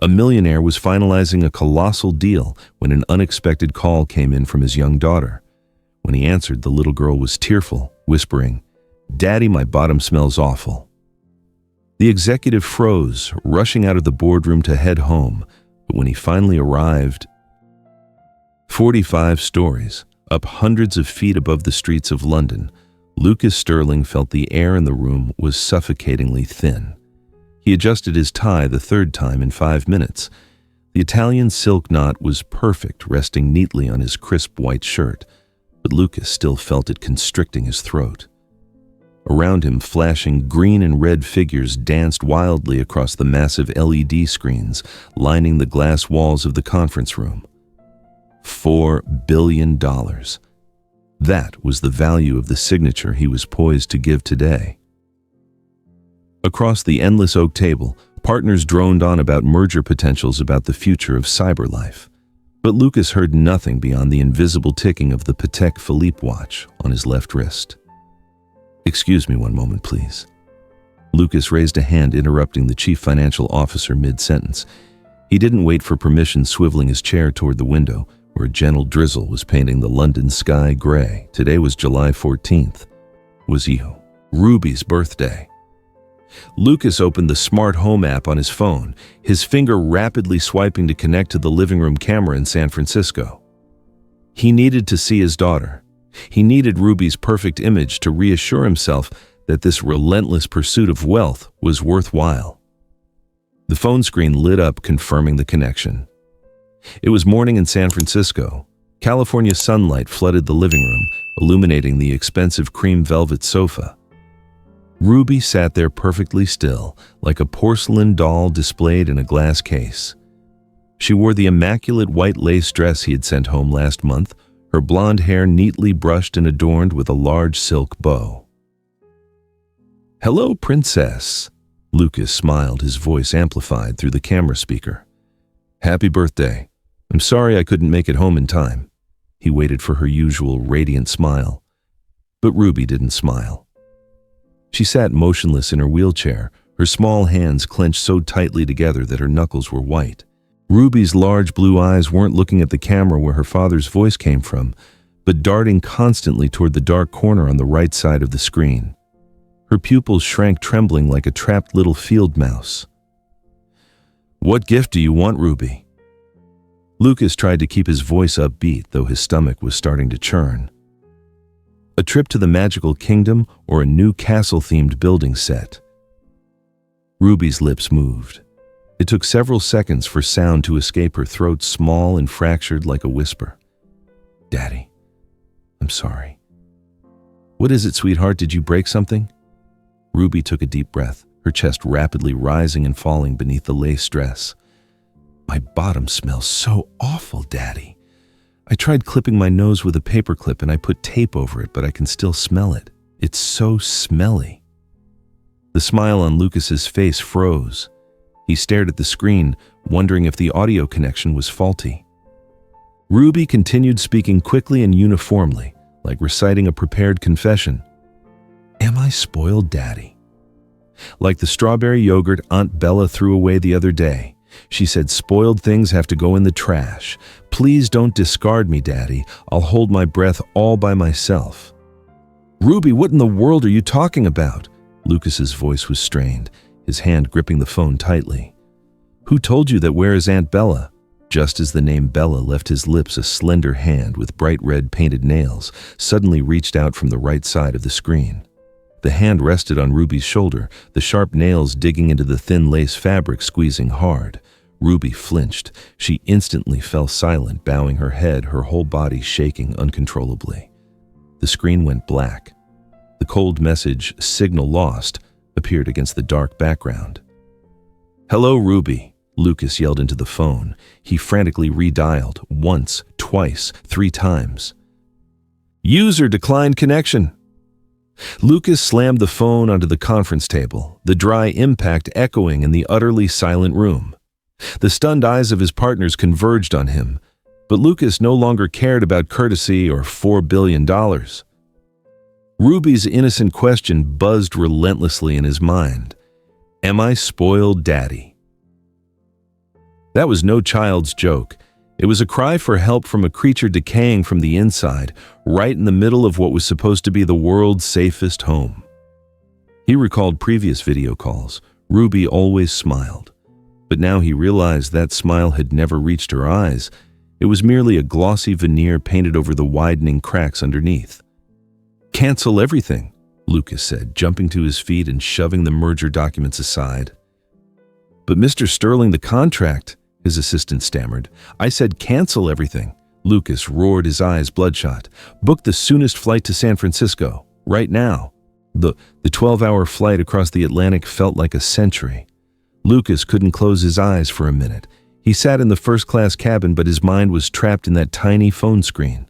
A millionaire was finalizing a colossal deal when an unexpected call came in from his young daughter. When he answered, the little girl was tearful, whispering, "Daddy, my bottom smells awful." The executive froze, rushing out of the boardroom to head home, but when he finally arrived, 45 stories, up hundreds of feet above the streets of London, Lucas Sterling felt the air in the room was suffocatingly thin. He adjusted his tie the third time in 5 minutes. The Italian silk knot was perfect, resting neatly on his crisp white shirt, but Lucas still felt it constricting his throat. Around him, flashing green and red figures danced wildly across the massive LED screens lining the glass walls of the conference room. $4 billion. That was the value of the signature he was poised to give today. Across the endless oak table, partners droned on about merger potentials about the future of cyber life. But Lucas heard nothing beyond the invisible ticking of the Patek Philippe watch on his left wrist. "Excuse me one moment, please." Lucas raised a hand, interrupting the chief financial officer mid-sentence. He didn't wait for permission, swiveling his chair toward the window, where a gentle drizzle was painting the London sky gray. Today was July 14th. Was Ruby's birthday. Lucas opened the smart home app on his phone, his finger rapidly swiping to connect to the living room camera in San Francisco. He needed to see his daughter. He needed Ruby's perfect image to reassure himself that this relentless pursuit of wealth was worthwhile. The phone screen lit up, confirming the connection. It was morning in San Francisco. California sunlight flooded the living room, illuminating the expensive cream velvet sofa. Ruby sat there perfectly still, like a porcelain doll displayed in a glass case. She wore the immaculate white lace dress he had sent home last month, her blonde hair neatly brushed and adorned with a large silk bow. "Hello, princess." Lucas smiled, his voice amplified through the camera speaker. "Happy birthday. I'm sorry I couldn't make it home in time." He waited for her usual radiant smile. But Ruby didn't smile. She sat motionless in her wheelchair, her small hands clenched so tightly together that her knuckles were white. Ruby's large blue eyes weren't looking at the camera where her father's voice came from, but darting constantly toward the dark corner on the right side of the screen. Her pupils shrank, trembling like a trapped little field mouse. "What gift do you want, Ruby?" Lucas tried to keep his voice upbeat, though his stomach was starting to churn. "A trip to the magical kingdom or a new castle-themed building set?" Ruby's lips moved. It took several seconds for sound to escape her throat, small and fractured like a whisper. "Daddy, I'm sorry." "What is it, sweetheart? Did you break something?" Ruby took a deep breath, her chest rapidly rising and falling beneath the lace dress. "My bottom smells so awful, Daddy. I tried clipping my nose with a paperclip and I put tape over it, but I can still smell it. It's so smelly." The smile on Lucas's face froze. He stared at the screen, wondering if the audio connection was faulty. Ruby continued speaking quickly and uniformly, like reciting a prepared confession. "Am I spoiled, Daddy? Like the strawberry yogurt Aunt Bella threw away the other day. She said spoiled things have to go in the trash. Please don't discard me, Daddy. I'll hold my breath all by myself." "Ruby, what in the world are you talking about?" Lucas's voice was strained, his hand gripping the phone tightly. "Who told you that? Where is Aunt Bella?" Just as the name Bella left his lips, a slender hand with bright red painted nails suddenly reached out from the right side of the screen. The hand rested on Ruby's shoulder, the sharp nails digging into the thin lace fabric, squeezing hard. Ruby flinched. She instantly fell silent, bowing her head, her whole body shaking uncontrollably. The screen went black. The cold message, "Signal lost," appeared against the dark background. "Hello, Ruby," Lucas yelled into the phone. He frantically redialed, once, twice, 3 times. "User declined connection." Lucas slammed the phone onto the conference table, the dry impact echoing in the utterly silent room. The stunned eyes of his partners converged on him, but Lucas no longer cared about courtesy or $4 billion. Ruby's innocent question buzzed relentlessly in his mind. "Am I spoiled, Daddy?" That was no child's joke. It was a cry for help from a creature decaying from the inside, right in the middle of what was supposed to be the world's safest home. He recalled previous video calls. Ruby always smiled. But now he realized that smile had never reached her eyes. It was merely a glossy veneer painted over the widening cracks underneath. "Cancel everything," Lucas said, jumping to his feet and shoving the merger documents aside. "But Mr. Sterling, the contract," his assistant stammered. "I said cancel everything." Lucas roared, his eyes bloodshot. "Book the soonest flight to San Francisco, right now." The 12-hour flight across the Atlantic felt like a century. Lucas couldn't close his eyes for a minute. He sat in the first-class cabin, but his mind was trapped in that tiny phone screen.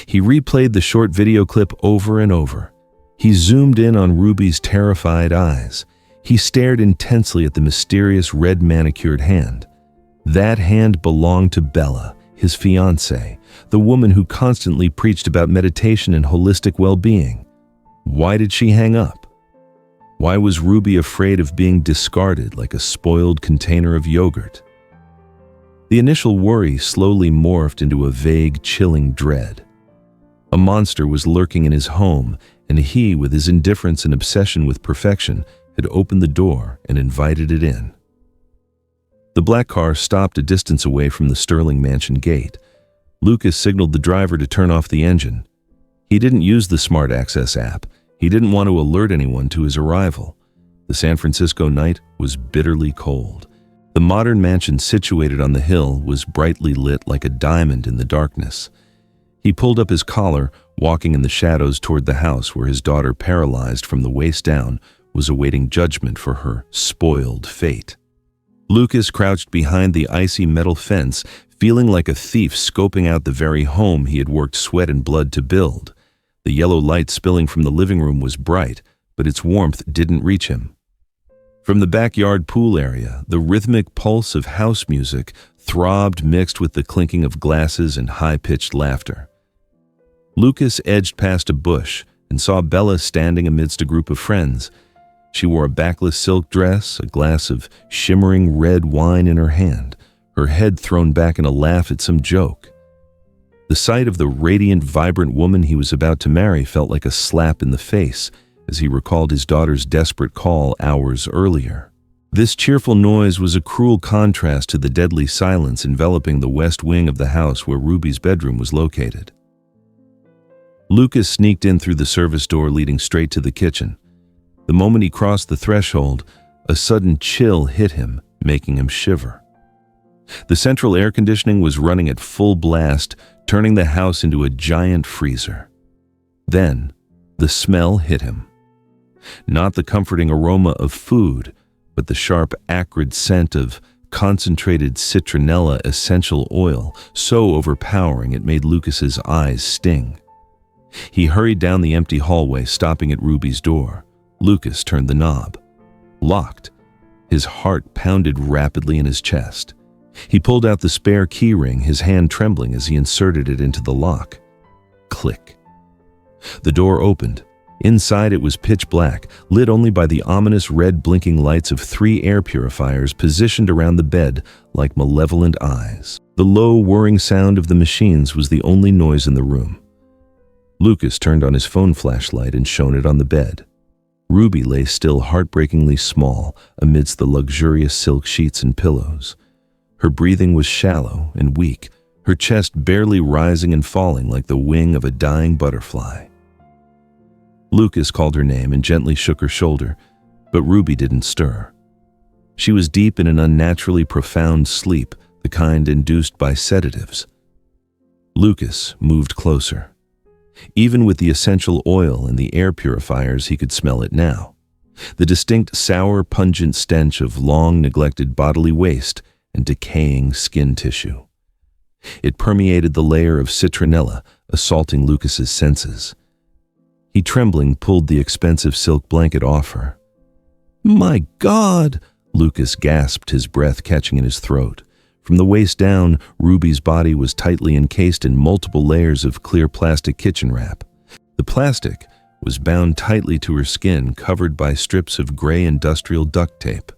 He replayed the short video clip over and over. He zoomed in on Ruby's terrified eyes. He stared intensely at the mysterious red manicured hand. That hand belonged to Bella, his fiancée, the woman who constantly preached about meditation and holistic well-being. Why did she hang up? Why was Ruby afraid of being discarded like a spoiled container of yogurt? The initial worry slowly morphed into a vague, chilling dread. A monster was lurking in his home, and he, with his indifference and obsession with perfection, had opened the door and invited it in. The black car stopped a distance away from the Sterling Mansion gate. Lucas signaled the driver to turn off the engine. He didn't use the Smart Access app. He didn't want to alert anyone to his arrival. The San Francisco night was bitterly cold. The modern mansion situated on the hill was brightly lit like a diamond in the darkness. He pulled up his collar, walking in the shadows toward the house where his daughter, paralyzed from the waist down, was awaiting judgment for her spoiled fate. Lucas crouched behind the icy metal fence, feeling like a thief scoping out the very home he had worked sweat and blood to build. The yellow light spilling from the living room was bright, but its warmth didn't reach him. From the backyard pool area, the rhythmic pulse of house music throbbed, mixed with the clinking of glasses and high-pitched laughter. Lucas edged past a bush and saw Bella standing amidst a group of friends. She wore a backless silk dress, a glass of shimmering red wine in her hand, her head thrown back in a laugh at some joke. The sight of the radiant, vibrant woman he was about to marry felt like a slap in the face as he recalled his daughter's desperate call hours earlier. This cheerful noise was a cruel contrast to the deadly silence enveloping the west wing of the house where Ruby's bedroom was located. Lucas sneaked in through the service door leading straight to the kitchen. The moment he crossed the threshold, a sudden chill hit him, making him shiver. The central air conditioning was running at full blast, turning the house into a giant freezer. Then, the smell hit him. Not the comforting aroma of food, but the sharp, acrid scent of concentrated citronella essential oil, so overpowering it made Lucas's eyes sting. He hurried down the empty hallway, stopping at Ruby's door. Lucas turned the knob. Locked. His heart pounded rapidly in his chest. He pulled out the spare key ring, his hand trembling as he inserted it into the lock. Click. The door opened. Inside it was pitch black, lit only by the ominous red blinking lights of 3 air purifiers positioned around the bed like malevolent eyes. The low, whirring sound of the machines was the only noise in the room. Lucas turned on his phone flashlight and shone it on the bed. Ruby lay still, heartbreakingly small amidst the luxurious silk sheets and pillows. Her breathing was shallow and weak, her chest barely rising and falling like the wing of a dying butterfly. Lucas called her name and gently shook her shoulder, but Ruby didn't stir. She was deep in an unnaturally profound sleep, the kind induced by sedatives. Lucas moved closer. Even with the essential oil and the air purifiers, he could smell it now. The distinct, sour, pungent stench of long-neglected bodily waste and decaying skin tissue. It permeated the layer of citronella, assaulting Lucas's senses. He, trembling, pulled the expensive silk blanket off her. "My God!" Lucas gasped, his breath catching in his throat. From the waist down, Ruby's body was tightly encased in multiple layers of clear plastic kitchen wrap. The plastic was bound tightly to her skin, covered by strips of gray industrial duct tape.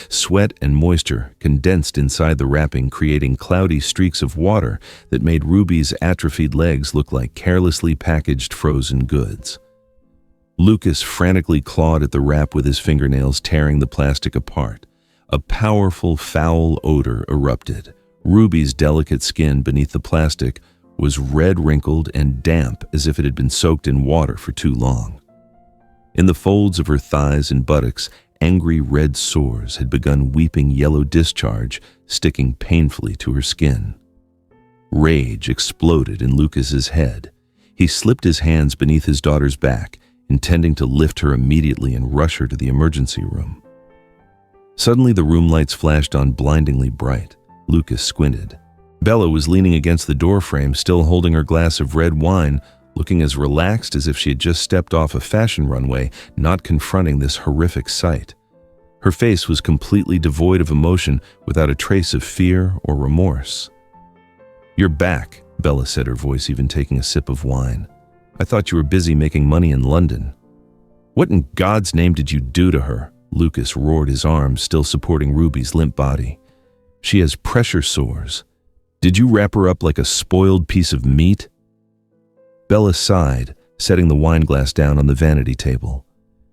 Sweat and moisture condensed inside the wrapping, creating cloudy streaks of water that made Ruby's atrophied legs look like carelessly packaged frozen goods. Lucas frantically clawed at the wrap with his fingernails, tearing the plastic apart. A powerful, foul odor erupted. Ruby's delicate skin beneath the plastic was red, wrinkled, and damp as if it had been soaked in water for too long. In the folds of her thighs and buttocks, angry red sores had begun weeping yellow discharge, sticking painfully to her skin. Rage exploded in Lucas's head. He slipped his hands beneath his daughter's back, intending to lift her immediately and rush her to the emergency room. Suddenly, the room lights flashed on blindingly bright. Lucas squinted. Bella was leaning against the doorframe, still holding her glass of red wine, looking as relaxed as if she had just stepped off a fashion runway, not confronting this horrific sight. Her face was completely devoid of emotion, without a trace of fear or remorse. "You're back," Bella said, her voice even taking a sip of wine. "I thought you were busy making money in London." "What in God's name did you do to her?" Lucas roared, his arms still supporting Ruby's limp body. "She has pressure sores. Did you wrap her up like a spoiled piece of meat?" Bella sighed, setting the wine glass down on the vanity table.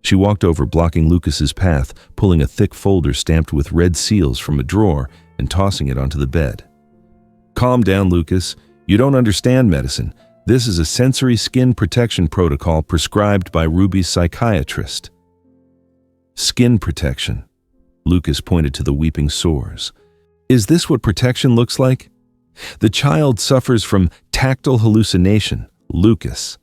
She walked over, blocking Lucas's path, pulling a thick folder stamped with red seals from a drawer and tossing it onto the bed. "Calm down, Lucas. You don't understand medicine. This is a sensory skin protection protocol prescribed by Ruby's psychiatrist." "Skin protection." Lucas pointed to the weeping sores. "Is this what protection looks like? The child suffers from tactile hallucination, Lucas."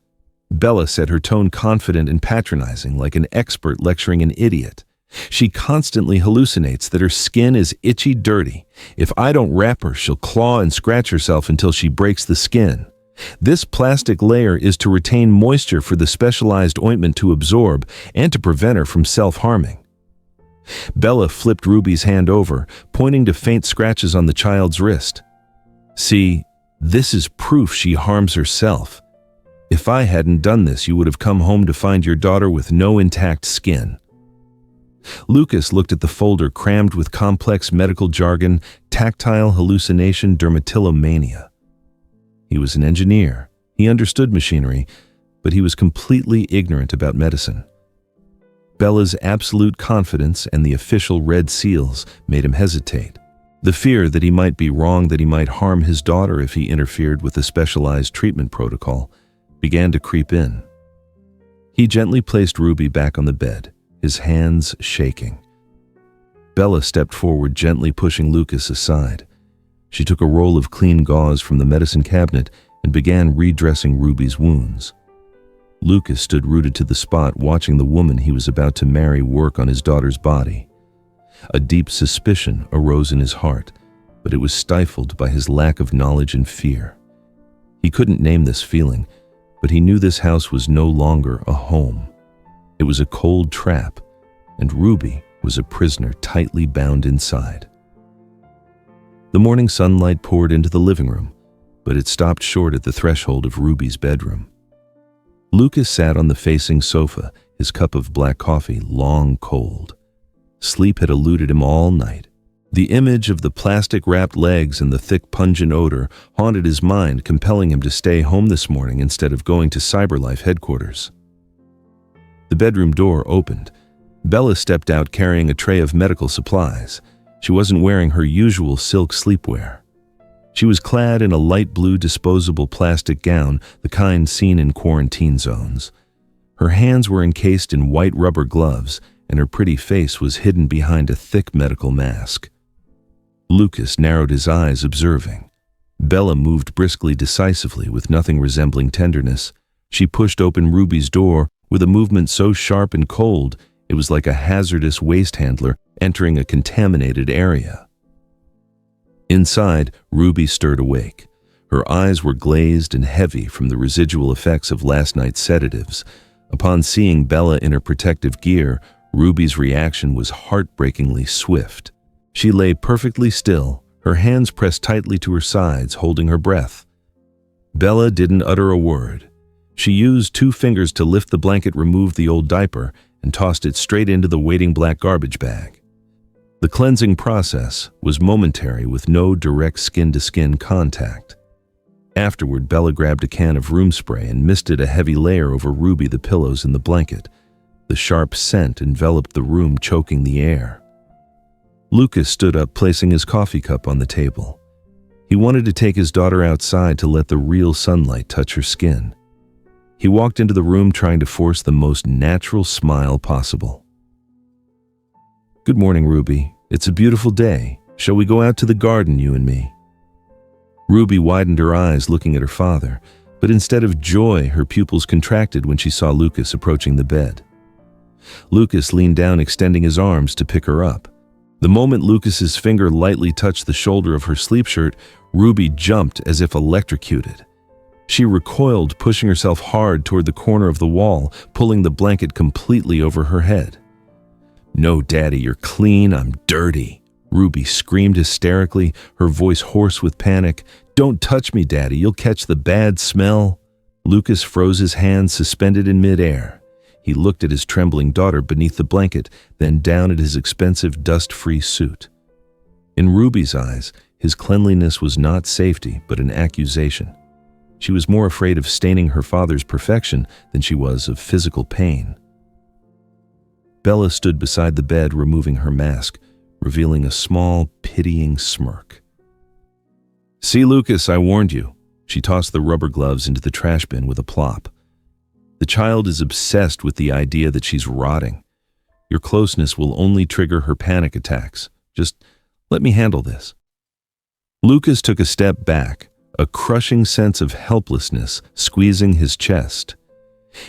Bella said, her tone confident and patronizing, like an expert lecturing an idiot. "She constantly hallucinates that her skin is itchy dirty. If I don't wrap her, she'll claw and scratch herself until she breaks the skin. This plastic layer is to retain moisture for the specialized ointment to absorb and to prevent her from self-harming." Bella flipped Ruby's hand over, pointing to faint scratches on the child's wrist. "See, this is proof she harms herself. If I hadn't done this, you would have come home to find your daughter with no intact skin." Lucas looked at the folder crammed with complex medical jargon, tactile hallucination, dermatillomania. He was an engineer. He understood machinery, but he was completely ignorant about medicine. Bella's absolute confidence and the official red seals made him hesitate. The fear that he might be wrong, that he might harm his daughter if he interfered with the specialized treatment protocol, began to creep in. He gently placed Ruby back on the bed, his hands shaking. Bella stepped forward, gently pushing Lucas aside. She took a roll of clean gauze from the medicine cabinet and began redressing Ruby's wounds. Lucas stood rooted to the spot, watching the woman he was about to marry work on his daughter's body. A deep suspicion arose in his heart, but it was stifled by his lack of knowledge and fear. He couldn't name this feeling, but he knew this house was no longer a home. It was a cold trap, and Ruby was a prisoner tightly bound inside. The morning sunlight poured into the living room, but it stopped short at the threshold of Ruby's bedroom. Lucas sat on the facing sofa, his cup of black coffee long cold. Sleep had eluded him all night. The image of the plastic-wrapped legs and the thick, pungent odor haunted his mind, compelling him to stay home this morning instead of going to CyberLife headquarters. The bedroom door opened. Bella stepped out carrying a tray of medical supplies. She wasn't wearing her usual silk sleepwear. She was clad in a light blue disposable plastic gown, the kind seen in quarantine zones. Her hands were encased in white rubber gloves, and her pretty face was hidden behind a thick medical mask. Lucas narrowed his eyes, observing. Bella moved briskly, decisively, with nothing resembling tenderness. She pushed open Ruby's door with a movement so sharp and cold it was like a hazardous waste handler entering a contaminated area. Inside, Ruby stirred awake. Her eyes were glazed and heavy from the residual effects of last night's sedatives. Upon seeing Bella in her protective gear, Ruby's reaction was heartbreakingly swift. She lay perfectly still, her hands pressed tightly to her sides, holding her breath. Bella didn't utter a word. She used 2 fingers to lift the blanket, removed the old diaper, and tossed it straight into the waiting black garbage bag. The cleansing process was momentary with no direct skin-to-skin contact. Afterward, Bella grabbed a can of room spray and misted a heavy layer over Ruby, the pillows, and the blanket. The sharp scent enveloped the room, choking the air. Lucas stood up, placing his coffee cup on the table. He wanted to take his daughter outside to let the real sunlight touch her skin. He walked into the room trying to force the most natural smile possible. "Good morning, Ruby. It's a beautiful day. Shall we go out to the garden, you and me?" Ruby widened her eyes, looking at her father, but instead of joy, her pupils contracted when she saw Lucas approaching the bed. Lucas leaned down, extending his arms to pick her up. The moment Lucas's finger lightly touched the shoulder of her sleep shirt, Ruby jumped as if electrocuted. She recoiled, pushing herself hard toward the corner of the wall, pulling the blanket completely over her head. "No, Daddy, you're clean. I'm dirty," Ruby screamed hysterically, her voice hoarse with panic. "Don't touch me, Daddy. You'll catch the bad smell." Lucas froze his hands, suspended in midair. He looked at his trembling daughter beneath the blanket, then down at his expensive dust-free suit. In Ruby's eyes, his cleanliness was not safety, but an accusation. She was more afraid of staining her father's perfection than she was of physical pain. Bella stood beside the bed, removing her mask, revealing a small, pitying smirk. "See, Lucas, I warned you." She tossed the rubber gloves into the trash bin with a plop. "The child is obsessed with the idea that she's rotting. Your closeness will only trigger her panic attacks. Just let me handle this." Lucas took a step back, a crushing sense of helplessness squeezing his chest.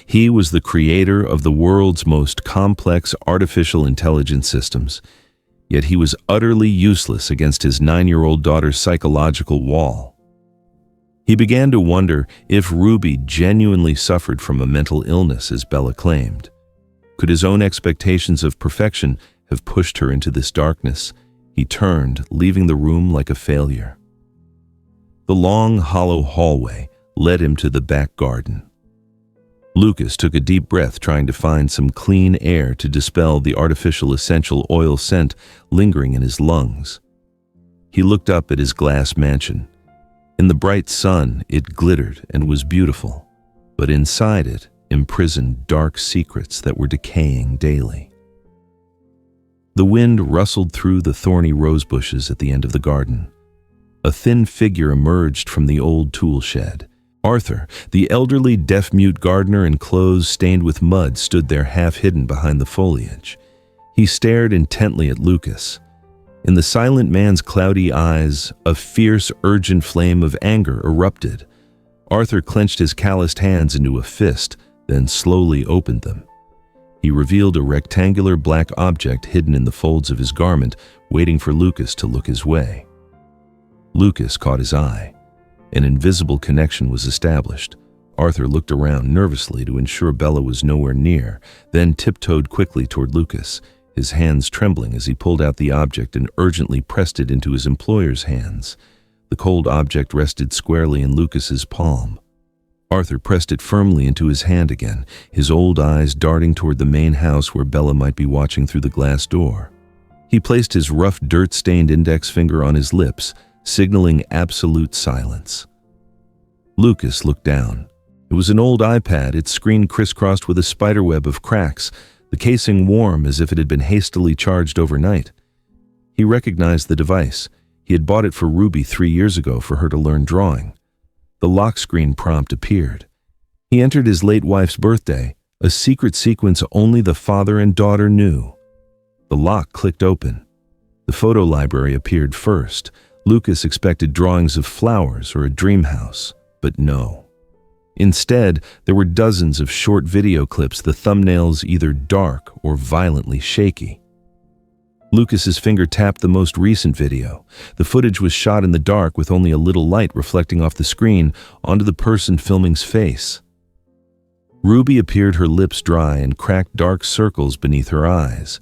He was the creator of the world's most complex artificial intelligence systems, yet he was utterly useless against his 9-year-old daughter's psychological wall. He began to wonder if Ruby genuinely suffered from a mental illness, as Bella claimed. Could his own expectations of perfection have pushed her into this darkness? He turned, leaving the room like a failure. The long, hollow hallway led him to the back garden. Lucas took a deep breath, trying to find some clean air to dispel the artificial essential oil scent lingering in his lungs. He looked up at his glass mansion. In the bright sun, it glittered and was beautiful, but inside it imprisoned dark secrets that were decaying daily. The wind rustled through the thorny rose bushes at the end of the garden. A thin figure emerged from the old tool shed. Arthur, the elderly deaf-mute gardener in clothes stained with mud, stood there half-hidden behind the foliage. He stared intently at Lucas. In the silent man's cloudy eyes, a fierce, urgent flame of anger erupted. Arthur clenched his calloused hands into a fist, then slowly opened them. He revealed a rectangular black object hidden in the folds of his garment, waiting for Lucas to look his way. Lucas caught his eye. An invisible connection was established. Arthur looked around nervously to ensure Bella was nowhere near, then tiptoed quickly toward Lucas, his hands trembling as he pulled out the object and urgently pressed it into his employer's hands. The cold object rested squarely in Lucas's palm. Arthur pressed it firmly into his hand again, his old eyes darting toward the main house where Bella might be watching through the glass door. He placed his rough, dirt-stained index finger on his lips, signaling absolute silence. Lucas looked down. It was an old iPad, its screen crisscrossed with a spiderweb of cracks, the casing warm as if it had been hastily charged overnight. He recognized the device. He had bought it for Ruby 3 years ago for her to learn drawing. The lock screen prompt appeared. He entered his late wife's birthday, a secret sequence only the father and daughter knew. The lock clicked open. The photo library appeared first. Lucas expected drawings of flowers or a dream house, but no. Instead, there were dozens of short video clips, the thumbnails either dark or violently shaky. Lucas's finger tapped the most recent video. The footage was shot in the dark with only a little light reflecting off the screen onto the person filming's face. Ruby appeared, her lips dry and cracked dark circles beneath her eyes.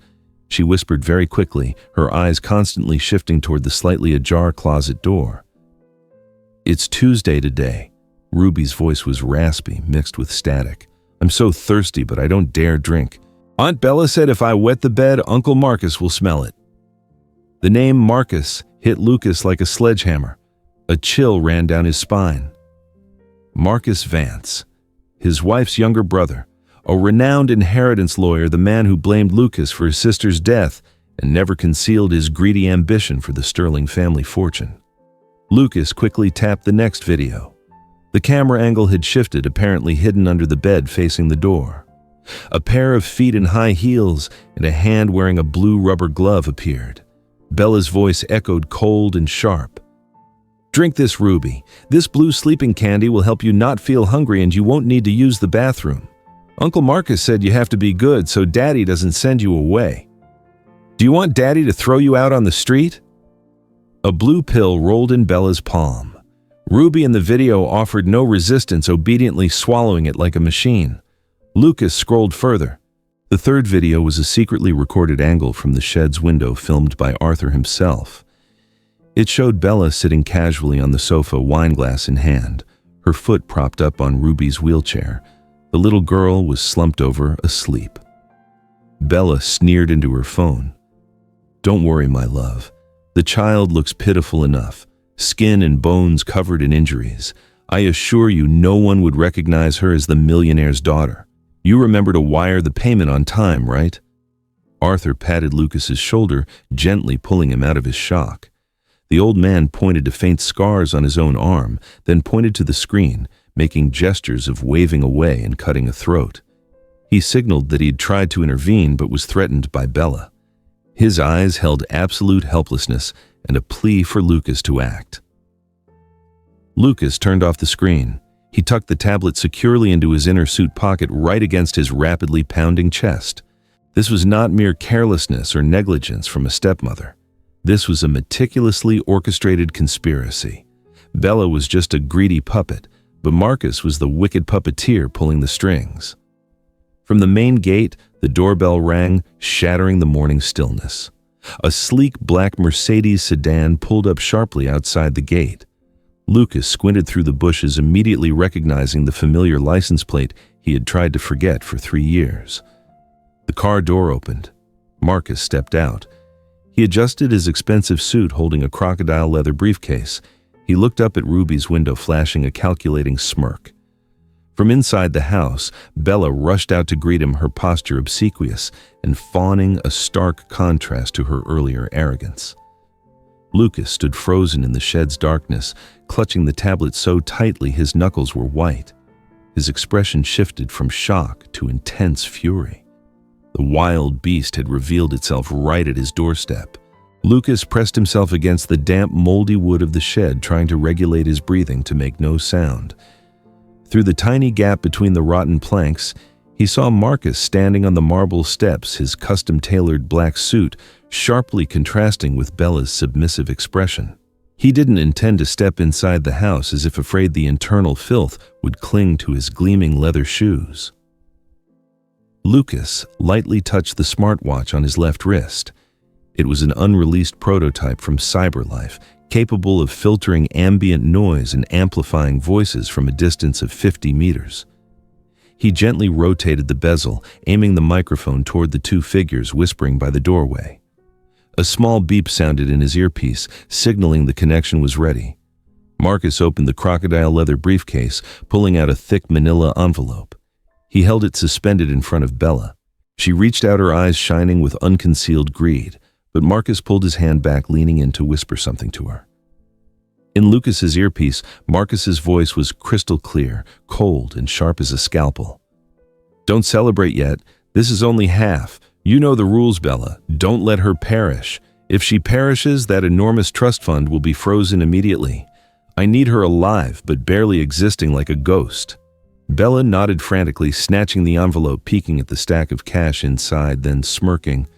She whispered very quickly, her eyes constantly shifting toward the slightly ajar closet door. "It's Tuesday today." Ruby's voice was raspy, mixed with static. "I'm so thirsty, but I don't dare drink. Aunt Bella said if I wet the bed, Uncle Marcus will smell it." The name Marcus hit Lucas like a sledgehammer. A chill ran down his spine. Marcus Vance, his wife's younger brother, a renowned inheritance lawyer, the man who blamed Lucas for his sister's death and never concealed his greedy ambition for the Sterling family fortune. Lucas quickly tapped the next video. The camera angle had shifted, apparently hidden under the bed facing the door. A pair of feet in high heels and a hand wearing a blue rubber glove appeared. Bella's voice echoed cold and sharp. "Drink this, Ruby. This blue sleeping candy will help you not feel hungry and you won't need to use the bathroom. Uncle Marcus said you have to be good so Daddy doesn't send you away. Do you want Daddy to throw you out on the street?" A blue pill rolled in Bella's palm. Ruby in the video offered no resistance, obediently swallowing it like a machine. Lucas scrolled further. The third video was a secretly recorded angle from the shed's window filmed by Arthur himself. It showed Bella sitting casually on the sofa, wineglass in hand, her foot propped up on Ruby's wheelchair. The little girl was slumped over, asleep. Bella sneered into her phone. "Don't worry, my love. The child looks pitiful enough, skin and bones covered in injuries. I assure you no one would recognize her as the millionaire's daughter. You remember to wire the payment on time, right?" Arthur patted Lucas's shoulder, gently pulling him out of his shock. The old man pointed to faint scars on his own arm, then pointed to the screen, making gestures of waving away and cutting a throat. He signaled that he'd tried to intervene but was threatened by Bella. His eyes held absolute helplessness and a plea for Lucas to act. Lucas turned off the screen. He tucked the tablet securely into his inner suit pocket right against his rapidly pounding chest. This was not mere carelessness or negligence from a stepmother. This was a meticulously orchestrated conspiracy. Bella was just a greedy puppet, but Marcus was the wicked puppeteer pulling the strings. From the main gate, the doorbell rang, shattering the morning stillness. A sleek black Mercedes sedan pulled up sharply outside the gate. Lucas squinted through the bushes, immediately recognizing the familiar license plate he had tried to forget for 3 years. The car door opened. Marcus stepped out. He adjusted his expensive suit, holding a crocodile leather briefcase. He looked up at Ruby's window, flashing a calculating smirk. From inside the house, Bella rushed out to greet him, her posture obsequious and fawning, a stark contrast to her earlier arrogance. Lucas stood frozen in the shed's darkness, clutching the tablet so tightly his knuckles were white. His expression shifted from shock to intense fury. The wild beast had revealed itself right at his doorstep. Lucas pressed himself against the damp, moldy wood of the shed, trying to regulate his breathing to make no sound. Through the tiny gap between the rotten planks, he saw Marcus standing on the marble steps, his custom-tailored black suit sharply contrasting with Bella's submissive expression. He didn't intend to step inside the house, as if afraid the internal filth would cling to his gleaming leather shoes. Lucas lightly touched the smartwatch on his left wrist. It was an unreleased prototype from CyberLife, capable of filtering ambient noise and amplifying voices from a distance of 50 meters. He gently rotated the bezel, aiming the microphone toward the two figures whispering by the doorway. A small beep sounded in his earpiece, signaling the connection was ready. Marcus opened the crocodile leather briefcase, pulling out a thick manila envelope. He held it suspended in front of Bella. She reached out, her eyes shining with unconcealed greed, but Marcus pulled his hand back, leaning in to whisper something to her. In Lucas's earpiece, Marcus's voice was crystal clear, cold and sharp as a scalpel. "Don't celebrate yet. This is only half. You know the rules, Bella. Don't let her perish. If she perishes, that enormous trust fund will be frozen immediately. I need her alive, but barely existing like a ghost." Bella nodded frantically, snatching the envelope, peeking at the stack of cash inside, then smirking.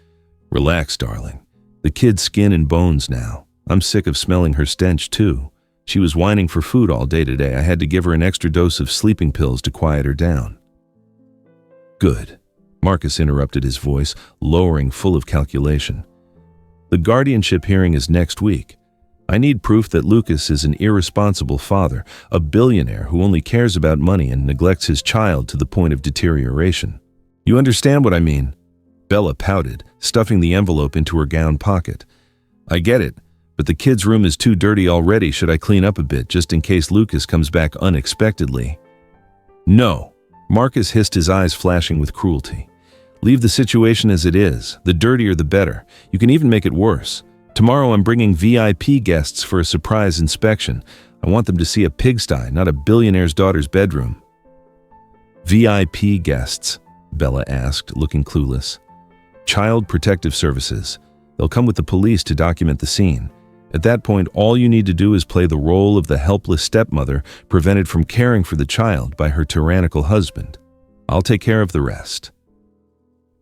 "Relax, darling. The kid's skin and bones now. I'm sick of smelling her stench, too. She was whining for food all day today. I had to give her an extra dose of sleeping pills to quiet her down." "Good," Marcus interrupted, his voice lowering, full of calculation. "The guardianship hearing is next week. I need proof that Lucas is an irresponsible father, a billionaire who only cares about money and neglects his child to the point of deterioration. You understand what I mean?" Bella pouted, stuffing the envelope into her gown pocket. I get it, but the kid's room is too dirty already. Should I clean up a bit just in case Lucas comes back unexpectedly? No. Marcus hissed, his eyes flashing with cruelty. Leave the situation as it is. The dirtier the better. You can even make it worse. Tomorrow I'm bringing VIP guests for a surprise inspection. I want them to see a pigsty, not a billionaire's daughter's bedroom. VIP guests? Bella asked, looking clueless. Child Protective Services. They'll come with the police to document the scene. At that point, all you need to do is play the role of the helpless stepmother prevented from caring for the child by her tyrannical husband. I'll take care of the rest.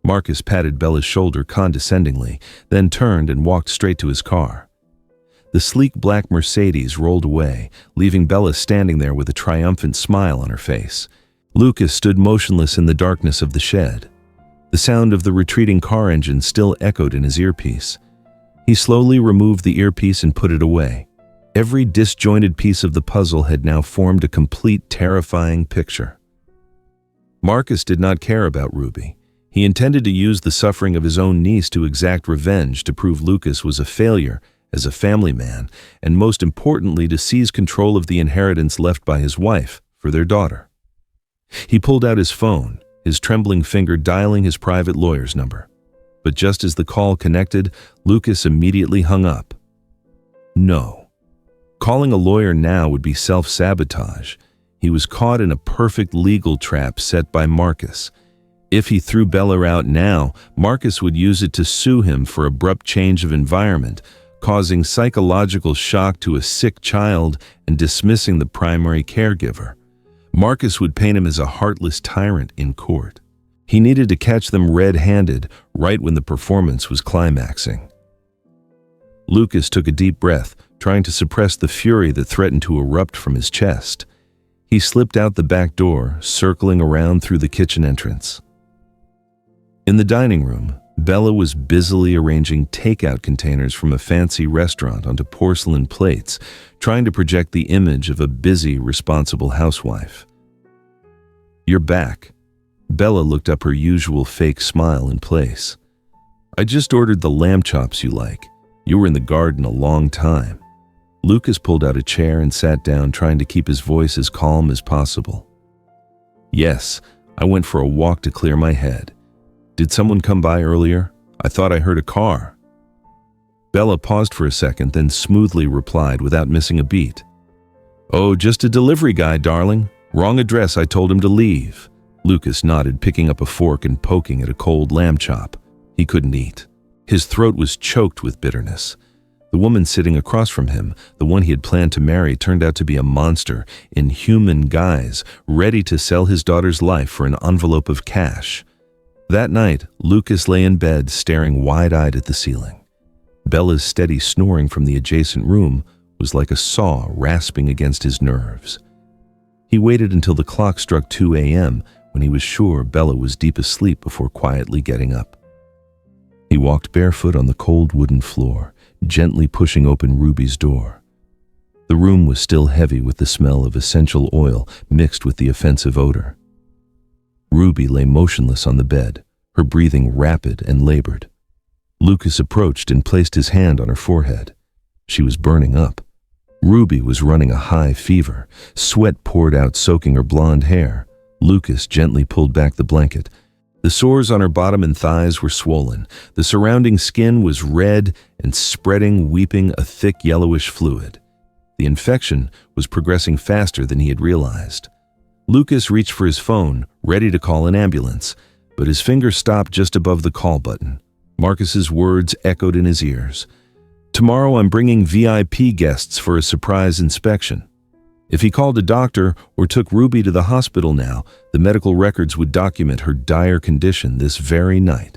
Marcus patted Bella's shoulder condescendingly, then turned and walked straight to his car. The sleek black Mercedes rolled away, leaving Bella standing there with a triumphant smile on her face. Lucas stood motionless in the darkness of the shed. The sound of the retreating car engine still echoed in his earpiece. He slowly removed the earpiece and put it away. Every disjointed piece of the puzzle had now formed a complete, terrifying picture. Marcus did not care about Ruby. He intended to use the suffering of his own niece to exact revenge, to prove Lucas was a failure as a family man, and most importantly, to seize control of the inheritance left by his wife for their daughter. He pulled out his phone, his trembling finger dialing his private lawyer's number. But just as the call connected, Lucas immediately hung up. No. Calling a lawyer now would be self-sabotage. He was caught in a perfect legal trap set by Marcus. If he threw Bella out now, Marcus would use it to sue him for abrupt change of environment, causing psychological shock to a sick child and dismissing the primary caregiver. Marcus would paint him as a heartless tyrant in court. He needed to catch them red-handed right when the performance was climaxing. Lucas took a deep breath, trying to suppress the fury that threatened to erupt from his chest. He slipped out the back door, circling around through the kitchen entrance. In the dining room, Bella was busily arranging takeout containers from a fancy restaurant onto porcelain plates, trying to project the image of a busy, responsible housewife. "You're back." Bella looked up, her usual fake smile in place. "I just ordered the lamb chops you like. You were in the garden a long time." Lucas pulled out a chair and sat down, trying to keep his voice as calm as possible. "Yes, I went for a walk to clear my head. Did someone come by earlier? I thought I heard a car." Bella paused for a second, then smoothly replied without missing a beat. "Oh, just a delivery guy, darling. Wrong address, I told him to leave." Lucas nodded, picking up a fork and poking at a cold lamb chop. He couldn't eat. His throat was choked with bitterness. The woman sitting across from him, the one he had planned to marry, turned out to be a monster in human guise, ready to sell his daughter's life for an envelope of cash. That night, Lucas lay in bed, staring wide-eyed at the ceiling. Bella's steady snoring from the adjacent room was like a saw rasping against his nerves. He waited until the clock struck 2 a.m. when he was sure Bella was deep asleep before quietly getting up. He walked barefoot on the cold wooden floor, gently pushing open Ruby's door. The room was still heavy with the smell of essential oil mixed with the offensive odor. Ruby lay motionless on the bed, her breathing rapid and labored. Lucas approached and placed his hand on her forehead. She was burning up. Ruby was running a high fever. Sweat poured out, soaking her blonde hair. Lucas gently pulled back the blanket. The sores on her bottom and thighs were swollen. The surrounding skin was red and spreading, weeping a thick yellowish fluid. The infection was progressing faster than he had realized. Lucas reached for his phone, ready to call an ambulance, but his finger stopped just above the call button. Marcus's words echoed in his ears. "Tomorrow I'm bringing VIP guests for a surprise inspection." If he called a doctor or took Ruby to the hospital now, the medical records would document her dire condition this very night.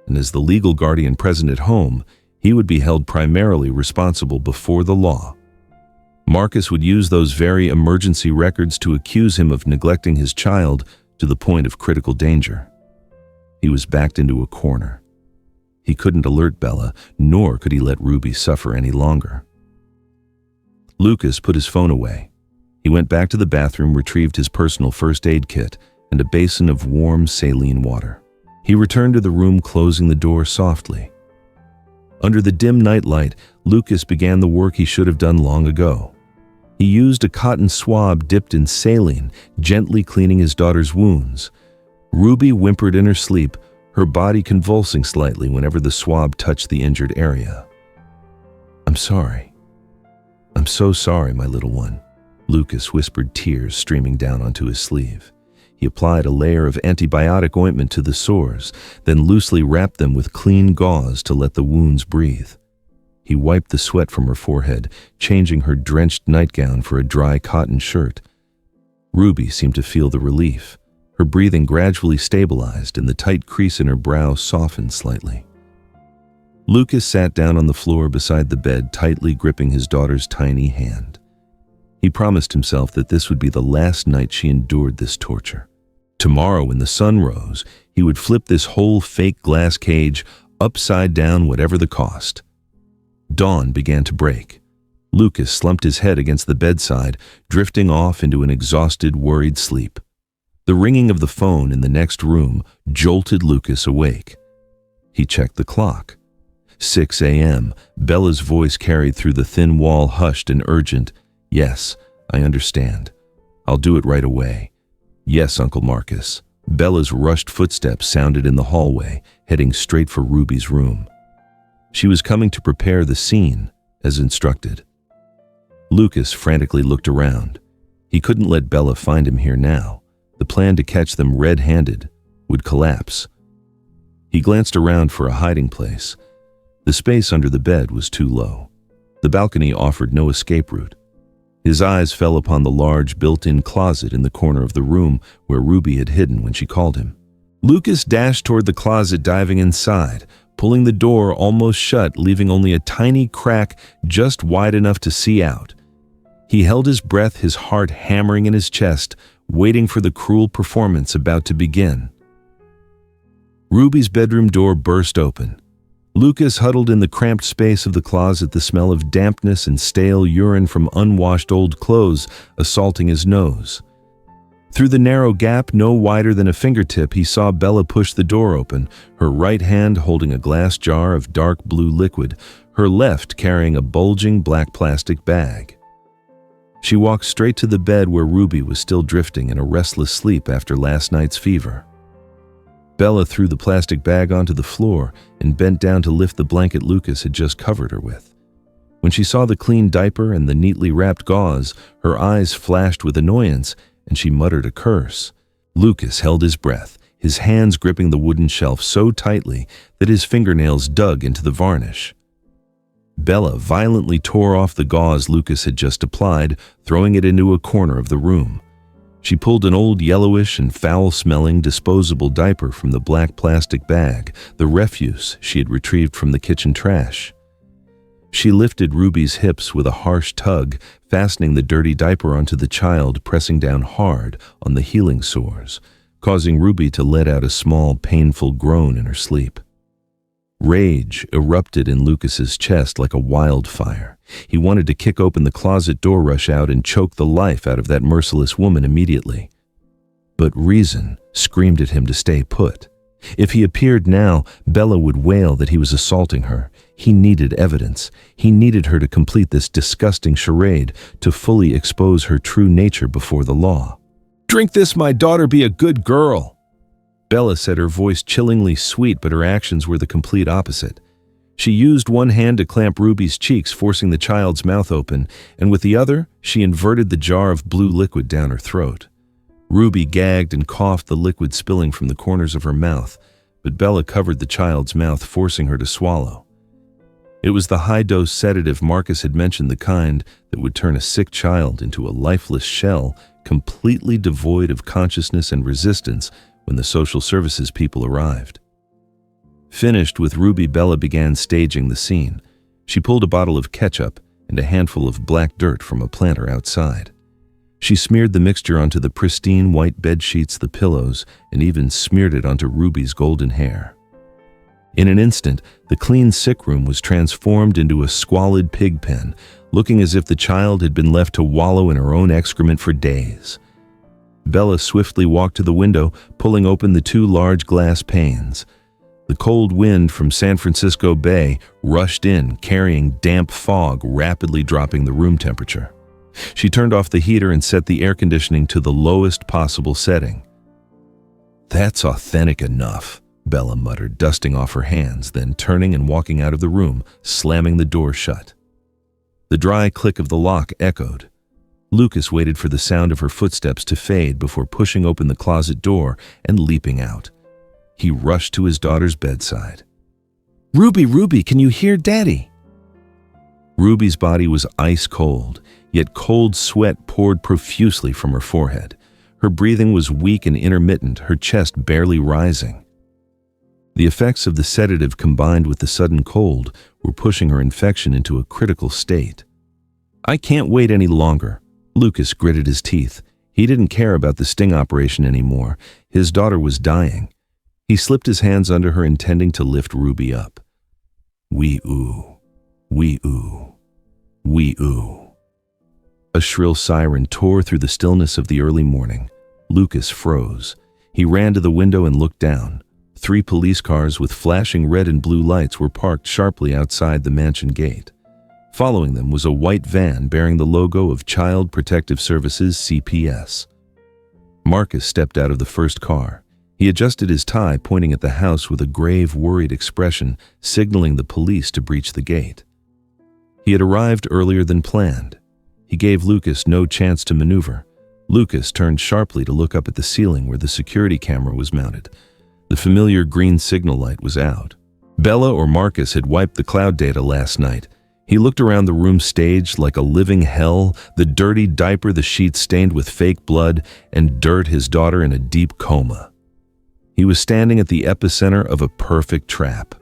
And as the legal guardian present at home, he would be held primarily responsible before the law. Marcus would use those very emergency records to accuse him of neglecting his child to the point of critical danger. He was backed into a corner. He couldn't alert Bella, nor could he let Ruby suffer any longer. Lucas put his phone away. He went back to the bathroom, retrieved his personal first aid kit and a basin of warm saline water. He returned to the room, closing the door softly. Under the dim nightlight, Lucas began the work he should have done long ago. He used a cotton swab dipped in saline, gently cleaning his daughter's wounds. Ruby whimpered in her sleep, her body convulsing slightly whenever the swab touched the injured area. "I'm sorry. I'm so sorry, my little one," Lucas whispered, tears streaming down onto his sleeve. He applied a layer of antibiotic ointment to the sores, then loosely wrapped them with clean gauze to let the wounds breathe. He wiped the sweat from her forehead, changing her drenched nightgown for a dry cotton shirt. Ruby seemed to feel the relief. Her breathing gradually stabilized and the tight crease in her brow softened slightly. Lucas sat down on the floor beside the bed, tightly gripping his daughter's tiny hand. He promised himself that this would be the last night she endured this torture. Tomorrow, when the sun rose, he would flip this whole fake glass cage upside down, whatever the cost. Dawn began to break. Lucas slumped his head against the bedside, drifting off into an exhausted, worried sleep. The ringing of the phone in the next room jolted Lucas awake. He checked the clock. 6 a.m. Bella's voice carried through the thin wall, hushed and urgent. "Yes, I understand. I'll do it right away." "Yes, Uncle Marcus." Bella's rushed footsteps sounded in the hallway, heading straight for Ruby's room. She was coming to prepare the scene, as instructed. Lucas frantically looked around. He couldn't let Bella find him here now. The plan to catch them red-handed would collapse. He glanced around for a hiding place. The space under the bed was too low. The balcony offered no escape route. His eyes fell upon the large built-in closet in the corner of the room where Ruby had hidden when she called him. Lucas dashed toward the closet, diving inside, pulling the door almost shut, leaving only a tiny crack just wide enough to see out. He held his breath, his heart hammering in his chest, waiting for the cruel performance about to begin. Ruby's bedroom door burst open. Lucas huddled in the cramped space of the closet, the smell of dampness and stale urine from unwashed old clothes assaulting his nose. Through the narrow gap, no wider than a fingertip, he saw Bella push the door open, her right hand holding a glass jar of dark blue liquid, her left carrying a bulging black plastic bag. She walked straight to the bed where Ruby was still drifting in a restless sleep after last night's fever. Bella threw the plastic bag onto the floor and bent down to lift the blanket Lucas had just covered her with. When she saw the clean diaper and the neatly wrapped gauze, her eyes flashed with annoyance and she muttered a curse. Lucas held his breath, his hands gripping the wooden shelf so tightly that his fingernails dug into the varnish. Bella violently tore off the gauze Lucas had just applied, throwing it into a corner of the room. She pulled an old yellowish and foul-smelling disposable diaper from the black plastic bag, the refuse she had retrieved from the kitchen trash. She lifted Ruby's hips with a harsh tug, fastening the dirty diaper onto the child, pressing down hard on the healing sores, causing Ruby to let out a small, painful groan in her sleep. Rage erupted in Lucas's chest like a wildfire. He wanted to kick open the closet door, rush out, and choke the life out of that merciless woman immediately. But reason screamed at him to stay put. If he appeared now, Bella would wail that he was assaulting her. He needed evidence. He needed her to complete this disgusting charade, to fully expose her true nature before the law. "Drink this, my daughter, be a good girl," Bella said, her voice chillingly sweet, but her actions were the complete opposite. She used one hand to clamp Ruby's cheeks, forcing the child's mouth open, and with the other, she inverted the jar of blue liquid down her throat. Ruby gagged and coughed, the liquid spilling from the corners of her mouth, but Bella covered the child's mouth, forcing her to swallow. It was the high-dose sedative Marcus had mentioned, the kind that would turn a sick child into a lifeless shell, completely devoid of consciousness and resistance when the social services people arrived. Finished with Ruby, Bella began staging the scene. She pulled a bottle of ketchup and a handful of black dirt from a planter outside. She smeared the mixture onto the pristine white bed sheets, the pillows, and even smeared it onto Ruby's golden hair. In an instant, the clean sick room was transformed into a squalid pig pen, looking as if the child had been left to wallow in her own excrement for days. Bella swiftly walked to the window, pulling open the two large glass panes. The cold wind from San Francisco Bay rushed in, carrying damp fog, rapidly dropping the room temperature. She turned off the heater and set the air conditioning to the lowest possible setting. "That's authentic enough," Bella muttered, dusting off her hands, then turning and walking out of the room, slamming the door shut. The dry click of the lock echoed. Lucas waited for the sound of her footsteps to fade before pushing open the closet door and leaping out. He rushed to his daughter's bedside. Ruby, can you hear Daddy?" Ruby's body was ice cold, yet cold sweat poured profusely from her forehead. Her breathing was weak and intermittent, her chest barely rising. The effects of the sedative combined with the sudden cold were pushing her infection into a critical state. "I can't wait any longer." Lucas gritted his teeth. He didn't care about the sting operation anymore. His daughter was dying. He slipped his hands under her, intending to lift Ruby up. Wee-oo, wee-oo, wee-oo. A shrill siren tore through the stillness of the early morning. Lucas froze. He ran to the window and looked down. 3 police cars with flashing red and blue lights were parked sharply outside the mansion gate. Following them was a white van bearing the logo of Child Protective Services CPS. Marcus stepped out of the first car. He adjusted his tie, pointing at the house with a grave, worried expression, signaling the police to breach the gate. He had arrived earlier than planned. He gave Lucas no chance to maneuver. Lucas turned sharply to look up at the ceiling where the security camera was mounted. The familiar green signal light was out. Bella or Marcus had wiped the cloud data last night. He looked around the room staged like a living hell, the dirty diaper, the sheets stained with fake blood, and dirt, his daughter in a deep coma. He was standing at the epicenter of a perfect trap.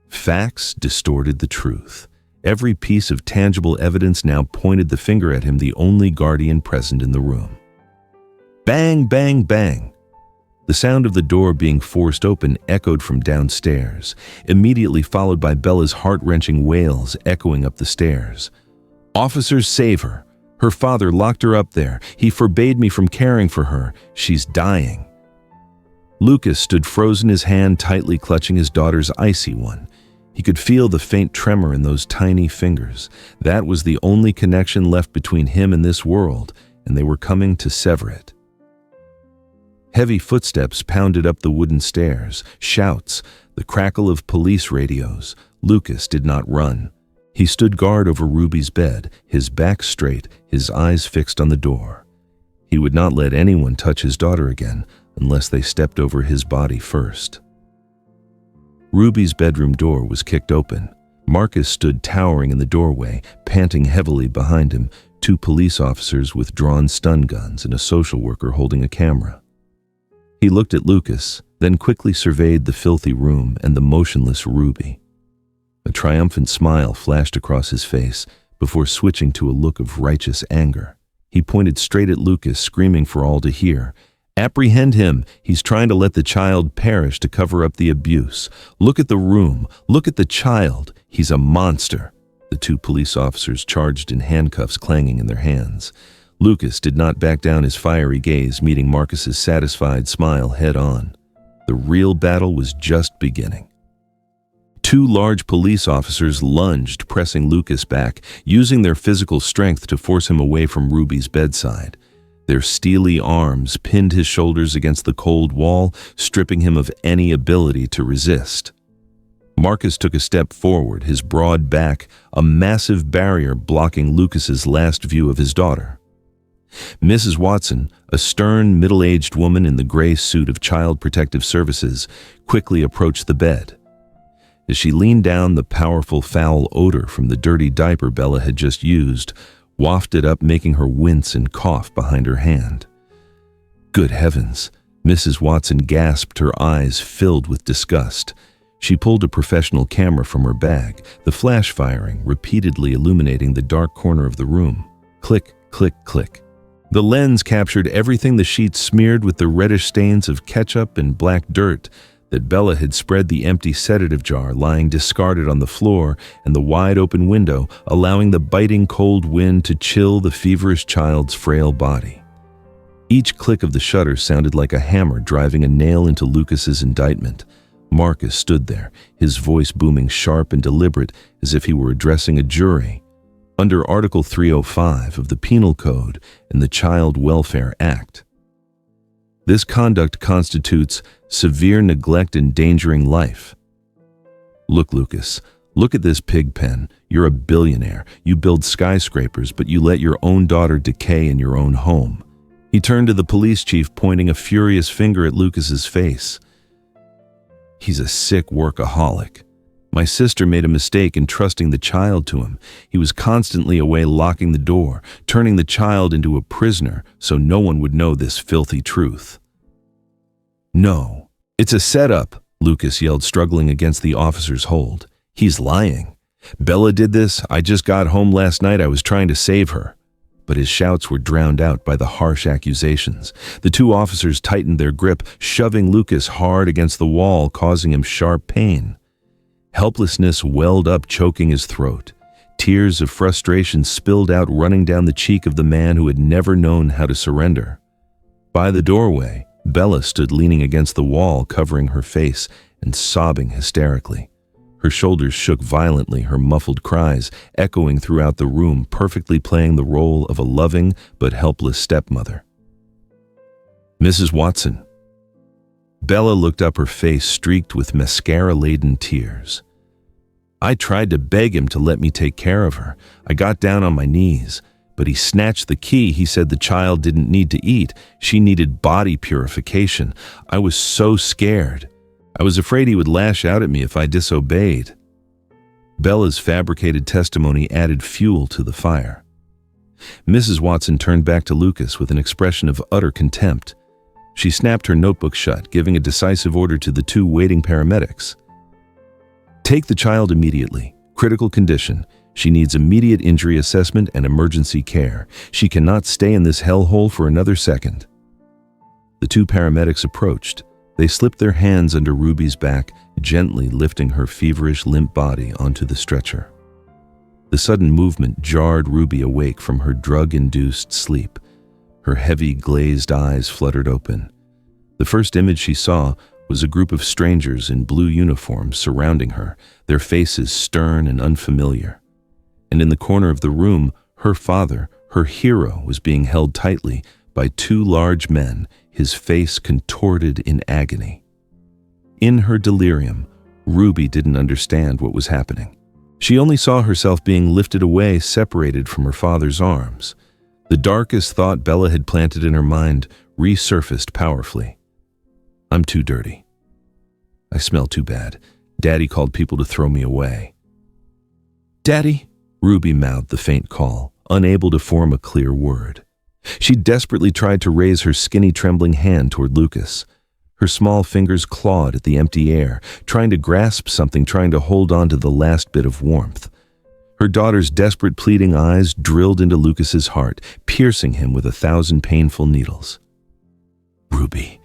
Facts distorted the truth. Every piece of tangible evidence now pointed the finger at him, the only guardian present in the room. Bang, bang, bang. The sound of the door being forced open echoed from downstairs, immediately followed by Bella's heart-wrenching wails echoing up the stairs. "Officers, save her. Her father locked her up there. He forbade me from caring for her. She's dying." Lucas stood frozen, his hand tightly clutching his daughter's icy one. He could feel the faint tremor in those tiny fingers. That was the only connection left between him and this world, and they were coming to sever it. Heavy footsteps pounded up the wooden stairs, shouts, the crackle of police radios. Lucas did not run. He stood guard over Ruby's bed, his back straight, his eyes fixed on the door. He would not let anyone touch his daughter again unless they stepped over his body first. Ruby's bedroom door was kicked open. Marcus stood towering in the doorway, panting heavily behind him, 2 police officers with drawn stun guns and a social worker holding a camera. He looked at Lucas, then quickly surveyed the filthy room and the motionless Ruby. A triumphant smile flashed across his face before switching to a look of righteous anger. He pointed straight at Lucas, screaming for all to hear. "Apprehend him! He's trying to let the child perish to cover up the abuse. Look at the room. Look at the child. He's a monster." The 2 police officers charged in handcuffs clanging in their hands. Lucas did not back down, his fiery gaze meeting Marcus's satisfied smile head on. The real battle was just beginning. 2 large police officers lunged, pressing Lucas back, using their physical strength to force him away from Ruby's bedside. Their steely arms pinned his shoulders against the cold wall, stripping him of any ability to resist. Marcus took a step forward, his broad back a massive barrier blocking Lucas's last view of his daughter. Mrs. Watson, a stern, middle-aged woman in the gray suit of Child Protective Services, quickly approached the bed. As she leaned down, the powerful foul odor from the dirty diaper Bella had just used wafted up, making her wince and cough behind her hand. "Good heavens!" Mrs. Watson gasped, her eyes filled with disgust. She pulled a professional camera from her bag, the flash firing, repeatedly illuminating the dark corner of the room. Click, click, click. The lens captured everything, the sheets smeared with the reddish stains of ketchup and black dirt that Bella had spread, the empty sedative jar lying discarded on the floor, and the wide-open window, allowing the biting cold wind to chill the feverish child's frail body. Each click of the shutter sounded like a hammer driving a nail into Lucas's indictment. Marcus stood there, his voice booming sharp and deliberate as if he were addressing a jury. Under Article 305 of the Penal Code and the Child Welfare Act, this conduct constitutes severe neglect endangering life. Look, Lucas, look at this pig pen. You're a billionaire. You build skyscrapers, but you let your own daughter decay in your own home. He turned to the police chief, pointing a furious finger at Lucas's face. He's a sick workaholic. My sister made a mistake in trusting the child to him. He was constantly away locking the door, turning the child into a prisoner so no one would know this filthy truth. No, it's a setup, Lucas yelled, struggling against the officer's hold. He's lying. Bella did this. I just got home last night. I was trying to save her. But his shouts were drowned out by the harsh accusations. The two officers tightened their grip, shoving Lucas hard against the wall, causing him sharp pain. Helplessness welled up, choking his throat. Tears of frustration spilled out, running down the cheek of the man who had never known how to surrender. By the doorway, Bella stood leaning against the wall, covering her face and sobbing hysterically. Her shoulders shook violently, her muffled cries echoing throughout the room, perfectly playing the role of a loving but helpless stepmother. Mrs. Watson. Bella looked up, her face streaked with mascara-laden tears. I tried to beg him to let me take care of her. I got down on my knees, but he snatched the key. He said the child didn't need to eat. She needed body purification. I was so scared. I was afraid he would lash out at me if I disobeyed. Bella's fabricated testimony added fuel to the fire. Mrs. Watson turned back to Lucas with an expression of utter contempt. She snapped her notebook shut, giving a decisive order to the two waiting paramedics. Take the child immediately. Critical condition. She needs immediate injury assessment and emergency care. She cannot stay in this hellhole for another second. The two paramedics approached. They slipped their hands under Ruby's back, gently lifting her feverish, limp body onto the stretcher. The sudden movement jarred Ruby awake from her drug-induced sleep. Her heavy, glazed eyes fluttered open. The first image she saw was a group of strangers in blue uniforms surrounding her, their faces stern and unfamiliar. And in the corner of the room, her father, her hero, was being held tightly by two large men, his face contorted in agony. In her delirium, Ruby didn't understand what was happening. She only saw herself being lifted away, separated from her father's arms. The darkest thought Bella had planted in her mind resurfaced powerfully. I'm too dirty. I smell too bad. Daddy called people to throw me away. Daddy? Ruby mouthed the faint call, unable to form a clear word. She desperately tried to raise her skinny, trembling hand toward Lucas. Her small fingers clawed at the empty air, trying to grasp something, trying to hold on to the last bit of warmth. Her daughter's desperate, pleading eyes drilled into Lucas's heart, piercing him with 1,000 painful needles. Ruby,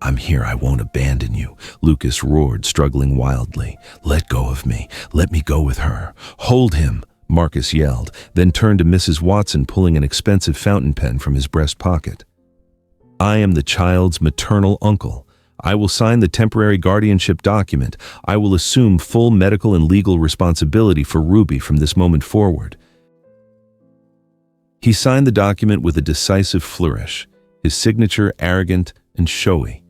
I'm here. I won't abandon you, Lucas roared, struggling wildly. Let go of me. Let me go with her. Hold him, Marcus yelled, then turned to Mrs. Watson, pulling an expensive fountain pen from his breast pocket. I am the child's maternal uncle. I will sign the temporary guardianship document. I will assume full medical and legal responsibility for Ruby from this moment forward. He signed the document with a decisive flourish, his signature arrogant and showy.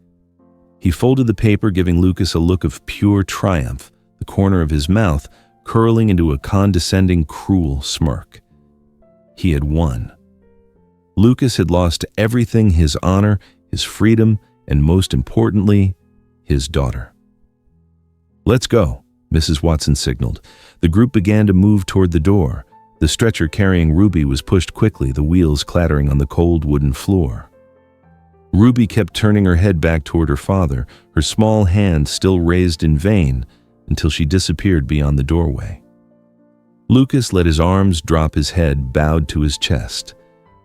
He folded the paper, giving Lucas a look of pure triumph, the corner of his mouth curling into a condescending, cruel smirk. He had won. Lucas had lost everything: his honor, his freedom, and most importantly, his daughter. Let's go, Mrs. Watson signaled. The group began to move toward the door. The stretcher carrying Ruby was pushed quickly, the wheels clattering on the cold wooden floor. Ruby kept turning her head back toward her father, her small hand still raised in vain, until she disappeared beyond the doorway. Lucas let his arms drop, his head bowed to his chest.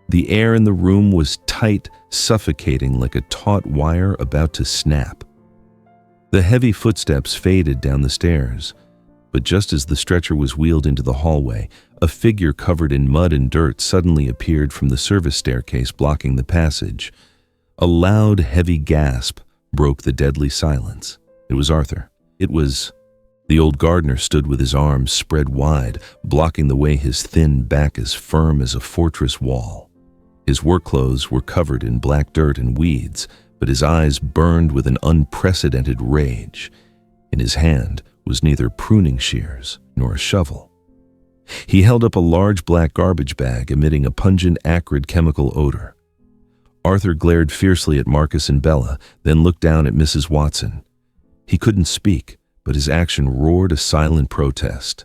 The air in the room was tight, suffocating like a taut wire about to snap. The heavy footsteps faded down the stairs, but just as the stretcher was wheeled into the hallway, a figure covered in mud and dirt suddenly appeared from the service staircase, blocking the passage. A loud, heavy gasp broke the deadly silence. It was Arthur. It was... The old gardener stood with his arms spread wide, blocking the way, his thin back as firm as a fortress wall. His work clothes were covered in black dirt and weeds, but his eyes burned with an unprecedented rage. In his hand was neither pruning shears nor a shovel. He held up a large black garbage bag emitting a pungent, acrid chemical odor. Arthur glared fiercely at Marcus and Bella, then looked down at Mrs. Watson. He couldn't speak, but his action roared a silent protest.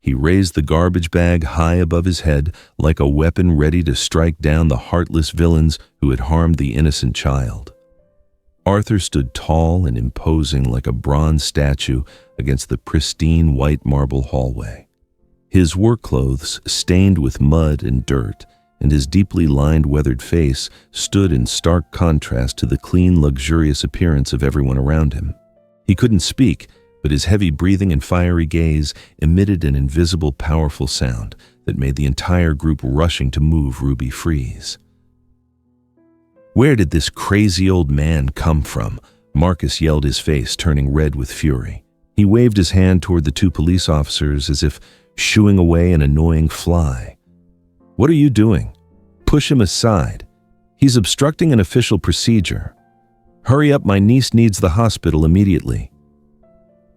He raised the garbage bag high above his head like a weapon ready to strike down the heartless villains who had harmed the innocent child. Arthur stood tall and imposing like a bronze statue against the pristine white marble hallway. His work clothes stained with mud and dirt, and his deeply lined, weathered face stood in stark contrast to the clean, luxurious appearance of everyone around him. He couldn't speak, but his heavy breathing and fiery gaze emitted an invisible, powerful sound that made the entire group rushing to move Ruby freeze. "Where did this crazy old man come from?" Marcus yelled, his face turning red with fury. He waved his hand toward the two police officers as if shooing away an annoying fly. "What are you doing? Push him aside. He's obstructing an official procedure. Hurry up, my niece needs the hospital immediately."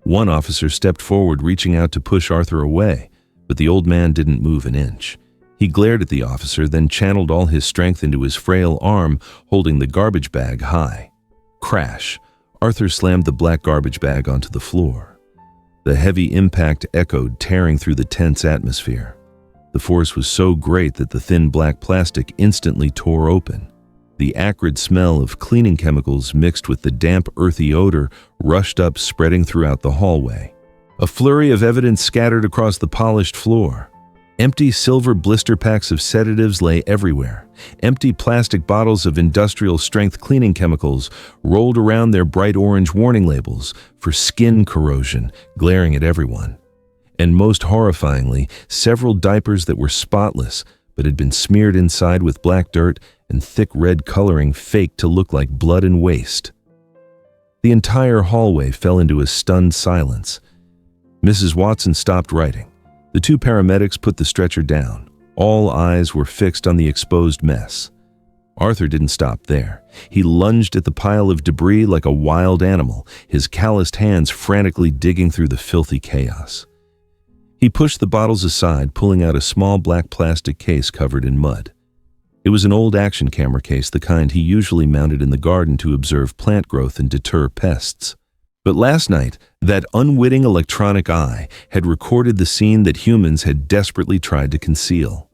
One officer stepped forward, reaching out to push Arthur away, but the old man didn't move an inch. He glared at the officer, then channeled all his strength into his frail arm, holding the garbage bag high. Crash! Arthur slammed the black garbage bag onto the floor. The heavy impact echoed, tearing through the tense atmosphere. The force was so great that the thin black plastic instantly tore open. The acrid smell of cleaning chemicals mixed with the damp, earthy odor rushed up, spreading throughout the hallway. A flurry of evidence scattered across the polished floor. Empty silver blister packs of sedatives lay everywhere. Empty plastic bottles of industrial-strength cleaning chemicals rolled around, their bright orange warning labels for skin corrosion glaring at everyone. And most horrifyingly, several diapers that were spotless but had been smeared inside with black dirt and thick red coloring faked to look like blood and waste. The entire hallway fell into a stunned silence. Mrs. Watson stopped writing. The two paramedics put the stretcher down. All eyes were fixed on the exposed mess. Arthur didn't stop there. He lunged at the pile of debris like a wild animal, his calloused hands frantically digging through the filthy chaos. He pushed the bottles aside, pulling out a small black plastic case covered in mud. It was an old action camera case, the kind he usually mounted in the garden to observe plant growth and deter pests. But last night, that unwitting electronic eye had recorded the scene that humans had desperately tried to conceal.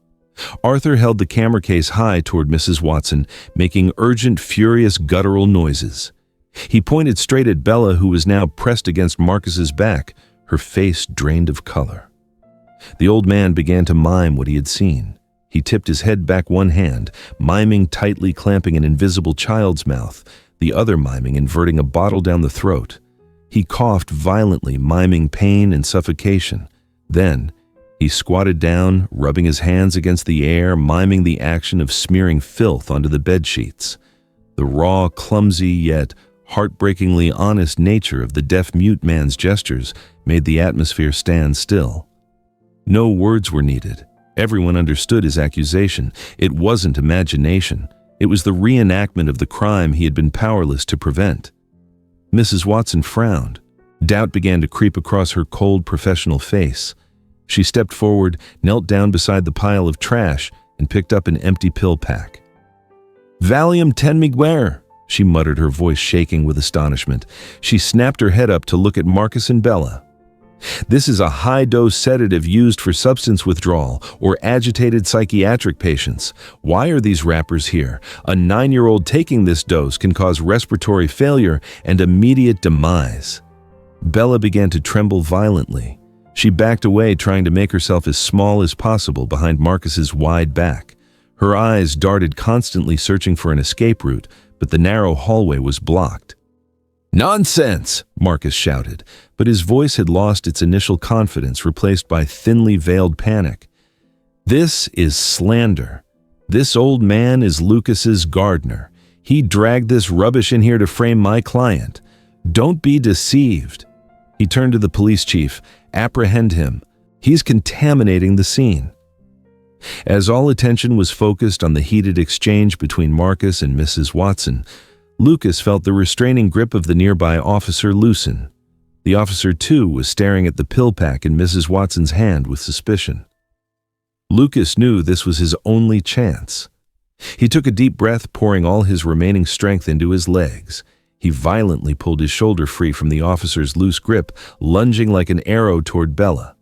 Arthur held the camera case high toward Mrs. Watson, making urgent, furious, guttural noises. He pointed straight at Bella, who was now pressed against Marcus's back, her face drained of color. The old man began to mime what he had seen. He tipped his head back, one hand, miming tightly clamping an invisible child's mouth, the other miming inverting a bottle down the throat. He coughed violently, miming pain and suffocation. Then, he squatted down, rubbing his hands against the air, miming the action of smearing filth onto the bedsheets. The raw, clumsy, yet heartbreakingly honest nature of the deaf-mute man's gestures made the atmosphere stand still. No words were needed. Everyone understood his accusation. It wasn't imagination. It was the reenactment of the crime he had been powerless to prevent. Mrs. Watson frowned. Doubt began to creep across her cold, professional face. She stepped forward, knelt down beside the pile of trash, and picked up an empty pill pack. "Valium 10 mg," she muttered, her voice shaking with astonishment. She snapped her head up to look at Marcus and Bella. "This is a high-dose sedative used for substance withdrawal or agitated psychiatric patients. Why are these wrappers here? A 9-year-old taking this dose can cause respiratory failure and immediate demise." Bella began to tremble violently. She backed away, trying to make herself as small as possible behind Marcus's wide back. Her eyes darted, constantly searching for an escape route, but the narrow hallway was blocked. "Nonsense!" Marcus shouted, but his voice had lost its initial confidence, replaced by thinly veiled panic. "This is slander. This old man is Lucas's gardener. He dragged this rubbish in here to frame my client. Don't be deceived. He turned to the police chief. Apprehend him. He's contaminating the scene. As all attention was focused on the heated exchange between Marcus and Mrs. Watson, Lucas felt the restraining grip of the nearby officer loosen. The officer, too, was staring at the pill pack in Mrs. Watson's hand with suspicion. Lucas knew this was his only chance. He took a deep breath, pouring all his remaining strength into his legs. He violently pulled his shoulder free from the officer's loose grip, lunging like an arrow toward Bella.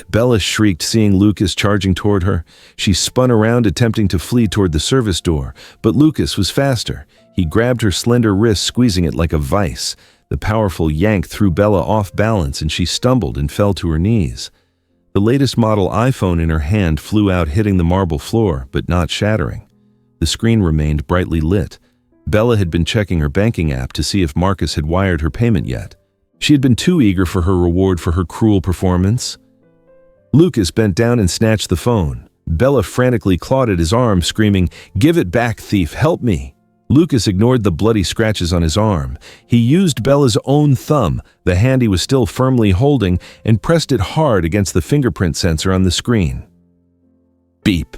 Bella shrieked, seeing Lucas charging toward her. She spun around, attempting to flee toward the service door, but Lucas was faster. He grabbed her slender wrist, squeezing it like a vice. The powerful yank threw Bella off balance, and she stumbled and fell to her knees. The latest model iPhone in her hand flew out, hitting the marble floor, but not shattering. The screen remained brightly lit. Bella had been checking her banking app to see if Marcus had wired her payment yet. She had been too eager for her reward for her cruel performance. Lucas bent down and snatched the phone. Bella frantically clawed at his arm, screaming, "Give it back, thief! Help me!" Lucas ignored the bloody scratches on his arm. He used Bella's own thumb, the hand he was still firmly holding, and pressed it hard against the fingerprint sensor on the screen. Beep.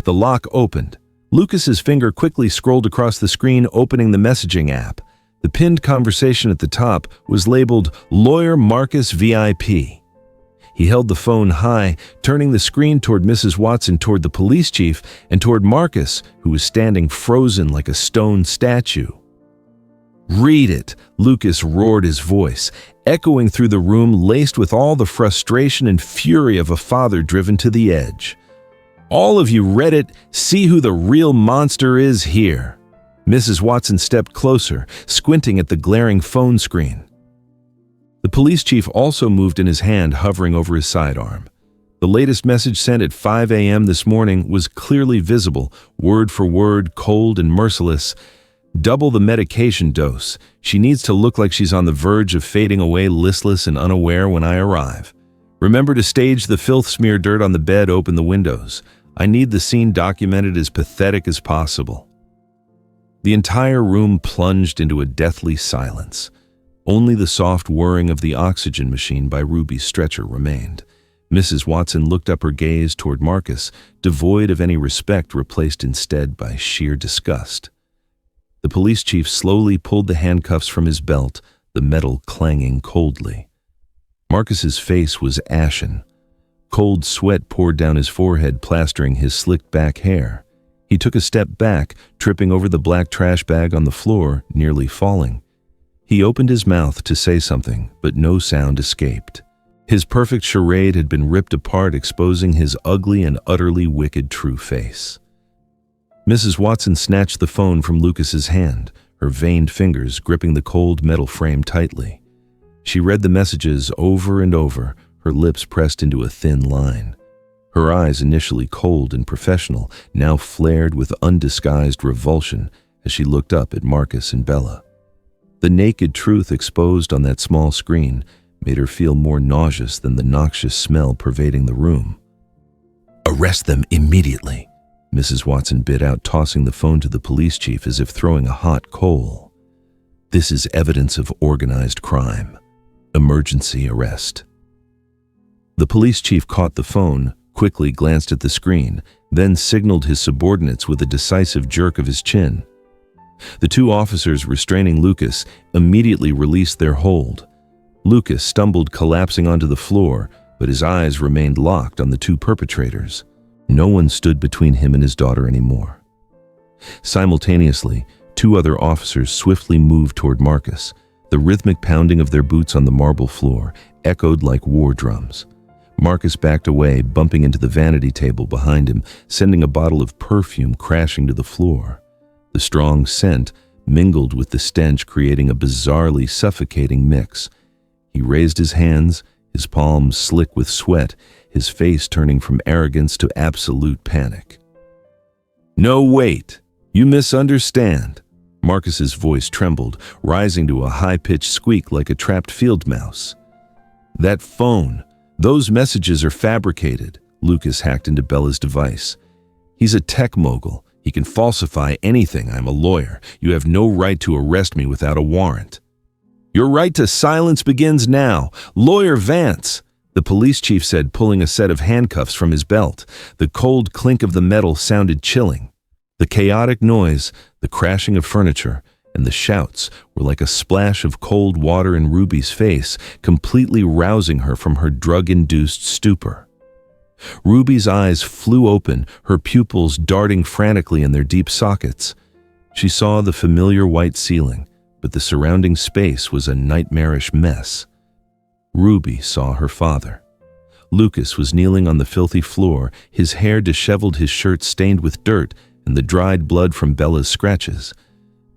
The lock opened. Lucas's finger quickly scrolled across the screen, opening the messaging app. The pinned conversation at the top was labeled Lawyer Marcus VIP. He held the phone high, turning the screen toward Mrs. Watson, toward the police chief, and toward Marcus, who was standing frozen like a stone statue. "Read it," Lucas roared, his voice echoing through the room, laced with all the frustration and fury of a father driven to the edge. "All of you read it. See who the real monster is here." Mrs. Watson stepped closer, squinting at the glaring phone screen. The police chief also moved in his hand, hovering over his sidearm. The latest message sent at 5 a.m. this morning was clearly visible, word for word, cold and merciless. "Double the medication dose. She needs to look like she's on the verge of fading away, listless and unaware when I arrive. Remember to stage the filth, smear dirt on the bed, open the windows. I need the scene documented as pathetic as possible." The entire room plunged into a deathly silence. Only the soft whirring of the oxygen machine by Ruby's stretcher remained. Mrs. Watson looked up, her gaze toward Marcus, devoid of any respect, replaced instead by sheer disgust. The police chief slowly pulled the handcuffs from his belt, the metal clanging coldly. Marcus's face was ashen. Cold sweat poured down his forehead, plastering his slicked-back hair. He took a step back, tripping over the black trash bag on the floor, nearly falling. He opened his mouth to say something, but no sound escaped. His perfect charade had been ripped apart, exposing his ugly and utterly wicked true face. Mrs. Watson snatched the phone from Lucas's hand, her veined fingers gripping the cold metal frame tightly. She read the messages over and over, her lips pressed into a thin line. Her eyes, initially cold and professional, now flared with undisguised revulsion as she looked up at Marcus and Bella. The naked truth exposed on that small screen made her feel more nauseous than the noxious smell pervading the room. "Arrest them immediately," Mrs. Watson bid out, tossing the phone to the police chief as if throwing a hot coal. "This is evidence of organized crime. Emergency arrest." The police chief caught the phone, quickly glanced at the screen, then signaled his subordinates with a decisive jerk of his chin. The two officers restraining Lucas immediately released their hold. Lucas stumbled, collapsing onto the floor, but his eyes remained locked on the two perpetrators. No one stood between him and his daughter anymore. Simultaneously, two other officers swiftly moved toward Marcus. The rhythmic pounding of their boots on the marble floor echoed like war drums. Marcus backed away, bumping into the vanity table behind him, sending a bottle of perfume crashing to the floor. The strong scent mingled with the stench, creating a bizarrely suffocating mix. He raised his hands, his palms slick with sweat, his face turning from arrogance to absolute panic. "No, wait! You misunderstand." Marcus's voice trembled, rising to a high-pitched squeak like a trapped field mouse. "That phone, those messages are fabricated," Lucas hacked into Bella's device. "He's a tech mogul. He can falsify anything. I'm a lawyer. You have no right to arrest me without a warrant. Your right to silence begins now. Lawyer Vance, the police chief said, pulling a set of handcuffs from his belt. The cold clink of the metal sounded chilling. The chaotic noise, the crashing of furniture, and the shouts were like a splash of cold water in Ruby's face, completely rousing her from her drug-induced stupor. Ruby's eyes flew open, her pupils darting frantically in their deep sockets. She saw the familiar white ceiling, but the surrounding space was a nightmarish mess. Ruby saw her father. Lucas was kneeling on the filthy floor, his hair disheveled, his shirt stained with dirt and the dried blood from Bella's scratches.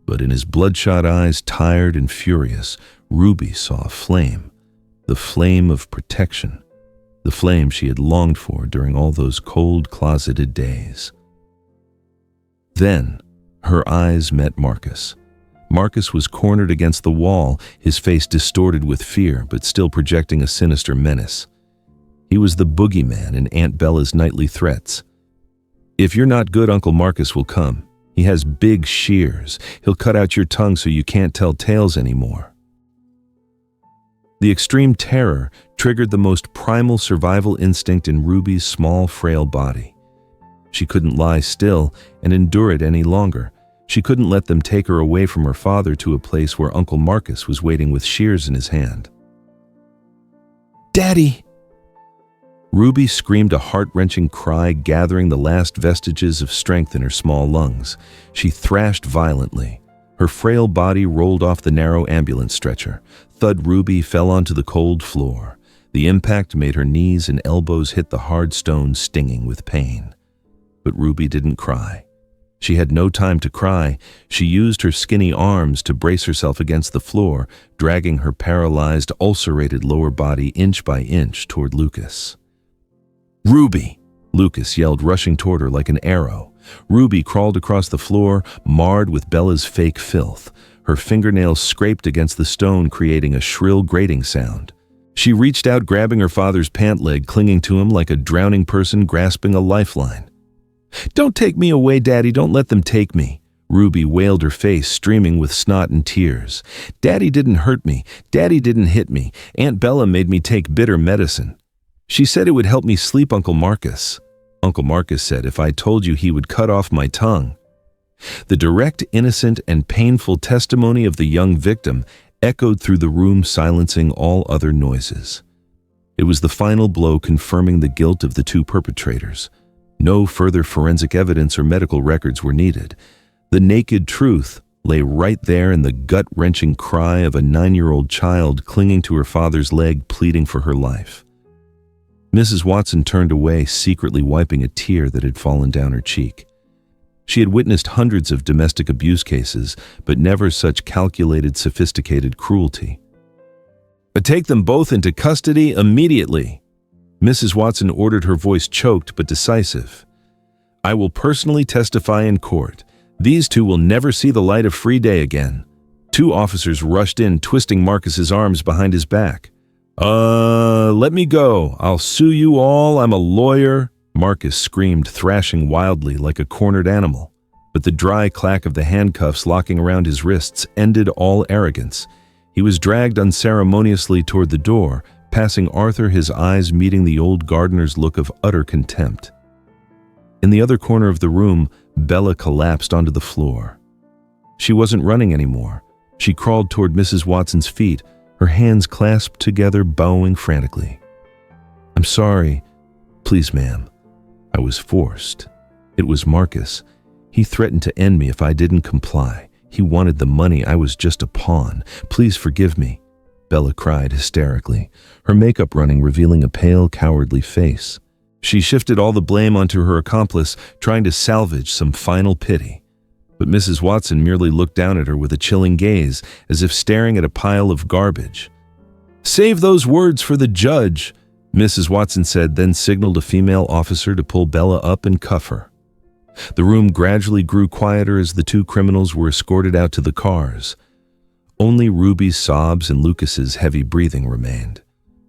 But in his bloodshot eyes, tired and furious, Ruby saw a flame, the flame of protection, the flame she had longed for during all those cold, closeted days. Then, her eyes met Marcus. Marcus was cornered against the wall, his face distorted with fear, but still projecting a sinister menace. He was the boogeyman in Aunt Bella's nightly threats. If you're not good, Uncle Marcus will come. He has big shears. He'll cut out your tongue so you can't tell tales anymore. The extreme terror triggered the most primal survival instinct in Ruby's small, frail body. She couldn't lie still and endure it any longer. She couldn't let them take her away from her father to a place where Uncle Marcus was waiting with shears in his hand. "Daddy!" Ruby screamed a heart-wrenching cry, gathering the last vestiges of strength in her small lungs. She thrashed violently. Her frail body rolled off the narrow ambulance stretcher. Thud. Ruby fell onto the cold floor. The impact made her knees and elbows hit the hard stone, stinging with pain. But Ruby didn't cry. She had no time to cry. She used her skinny arms to brace herself against the floor, dragging her paralyzed, ulcerated lower body inch by inch toward Lucas. "Ruby!" Lucas yelled, rushing toward her like an arrow. Ruby crawled across the floor, marred with Bella's fake filth. Her fingernails scraped against the stone, creating a shrill grating sound. She reached out, grabbing her father's pant leg, clinging to him like a drowning person grasping a lifeline. "Don't take me away, Daddy. Don't let them take me." Ruby wailed, her face streaming with snot and tears. "Daddy didn't hurt me. Daddy didn't hit me. Aunt Bella made me take bitter medicine. She said it would help me sleep, Uncle Marcus. Uncle Marcus said if I told you he would cut off my tongue." The direct, innocent, and painful testimony of the young victim echoed through the room, silencing all other noises. It was the final blow, confirming the guilt of the two perpetrators. No further forensic evidence or medical records were needed. The naked truth lay right there in the gut-wrenching cry of a 9-year-old child clinging to her father's leg, pleading for her life. Mrs. Watson turned away, secretly wiping a tear that had fallen down her cheek. She had witnessed hundreds of domestic abuse cases, but never such calculated, sophisticated cruelty. "But take them both into custody immediately," Mrs. Watson ordered, her voice choked but decisive. "I will personally testify in court. These two will never see the light of free day again." Two officers rushed in, twisting Marcus's arms behind his back. Let me go. I'll sue you all. I'm a lawyer," Marcus screamed, thrashing wildly like a cornered animal. But the dry clack of the handcuffs locking around his wrists ended all arrogance. He was dragged unceremoniously toward the door, passing Arthur, his eyes meeting the old gardener's look of utter contempt. In the other corner of the room, Bella collapsed onto the floor. She wasn't running anymore. She crawled toward Mrs. Watson's feet, her hands clasped together, bowing frantically. "I'm sorry. Please, ma'am. I was forced. It was Marcus. He threatened to end me if I didn't comply. He wanted the money. I was just a pawn. Please forgive me," Bella cried hysterically, her makeup running, revealing a pale, cowardly face. She shifted all the blame onto her accomplice, trying to salvage some final pity. But Mrs. Watson merely looked down at her with a chilling gaze, as if staring at a pile of garbage. "Save those words for the judge," Mrs. Watson said, then signaled a female officer to pull Bella up and cuff her. The room gradually grew quieter as the two criminals were escorted out to the cars. Only Ruby's sobs and Lucas's heavy breathing remained.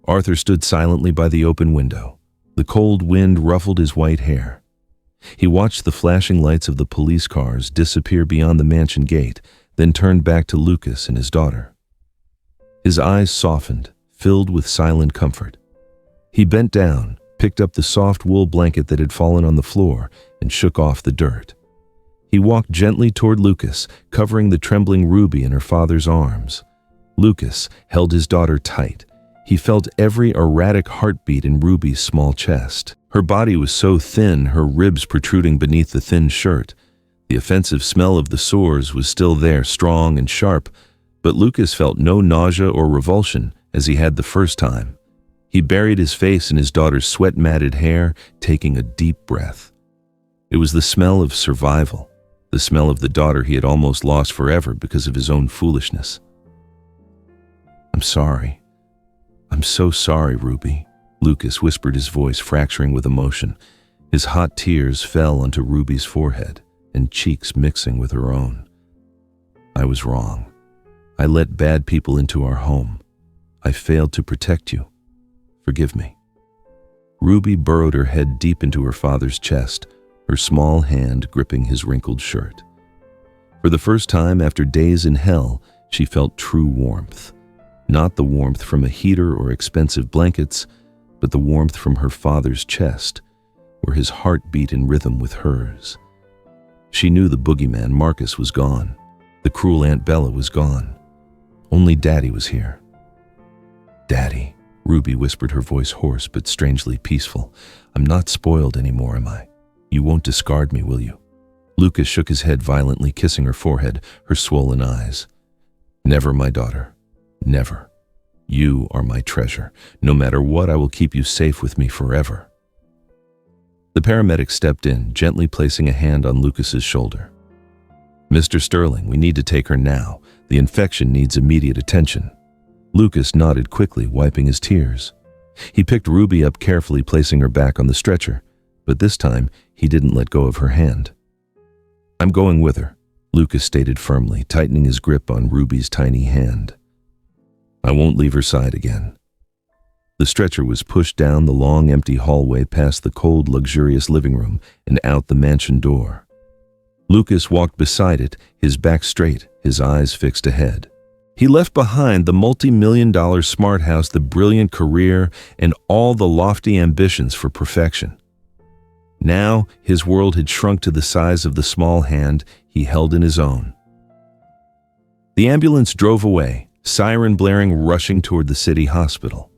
Arthur stood silently by the open window. The cold wind ruffled his white hair. He watched the flashing lights of the police cars disappear beyond the mansion gate, then turned back to Lucas and his daughter. His eyes softened, filled with silent comfort. He bent down, picked up the soft wool blanket that had fallen on the floor, and shook off the dirt. He walked gently toward Lucas, covering the trembling Ruby in her father's arms. Lucas held his daughter tight. He felt every erratic heartbeat in Ruby's small chest. Her body was so thin, her ribs protruding beneath the thin shirt. The offensive smell of the sores was still there, strong and sharp, but Lucas felt no nausea or revulsion as he had the first time. He buried his face in his daughter's sweat-matted hair, taking a deep breath. It was the smell of survival, the smell of the daughter he had almost lost forever because of his own foolishness. "I'm sorry. I'm so sorry, Ruby," Lucas whispered, his voice fracturing with emotion. His hot tears fell onto Ruby's forehead and cheeks mixing with her own. "I was wrong. I let bad people into our home. I failed to protect you. Forgive me." Ruby burrowed her head deep into her father's chest, her small hand gripping his wrinkled shirt. For the first time after days in hell, she felt true warmth. Not the warmth from a heater or expensive blankets, but the warmth from her father's chest, where his heart beat in rhythm with hers. She knew the boogeyman Marcus was gone. The cruel Aunt Bella was gone. Only Daddy was here. "Daddy," Ruby whispered, her voice hoarse but strangely peaceful. "I'm not spoiled anymore, am I? You won't discard me, will you?" Lucas shook his head violently, kissing her forehead, her swollen eyes. "Never, my daughter. Never. You are my treasure. No matter what, I will keep you safe with me forever." The paramedic stepped in, gently placing a hand on Lucas's shoulder. "Mr. Sterling, we need to take her now. The infection needs immediate attention." Lucas nodded quickly, wiping his tears. He picked Ruby up carefully, placing her back on the stretcher, but this time he didn't let go of her hand. "I'm going with her," Lucas stated firmly, tightening his grip on Ruby's tiny hand. "I won't leave her side again." The stretcher was pushed down the long, empty hallway past the cold, luxurious living room and out the mansion door. Lucas walked beside it, his back straight, his eyes fixed ahead. He left behind the multi-million-dollar smart house, the brilliant career, and all the lofty ambitions for perfection. Now, his world had shrunk to the size of the small hand he held in his own. The ambulance drove away, siren blaring, rushing toward the city hospital.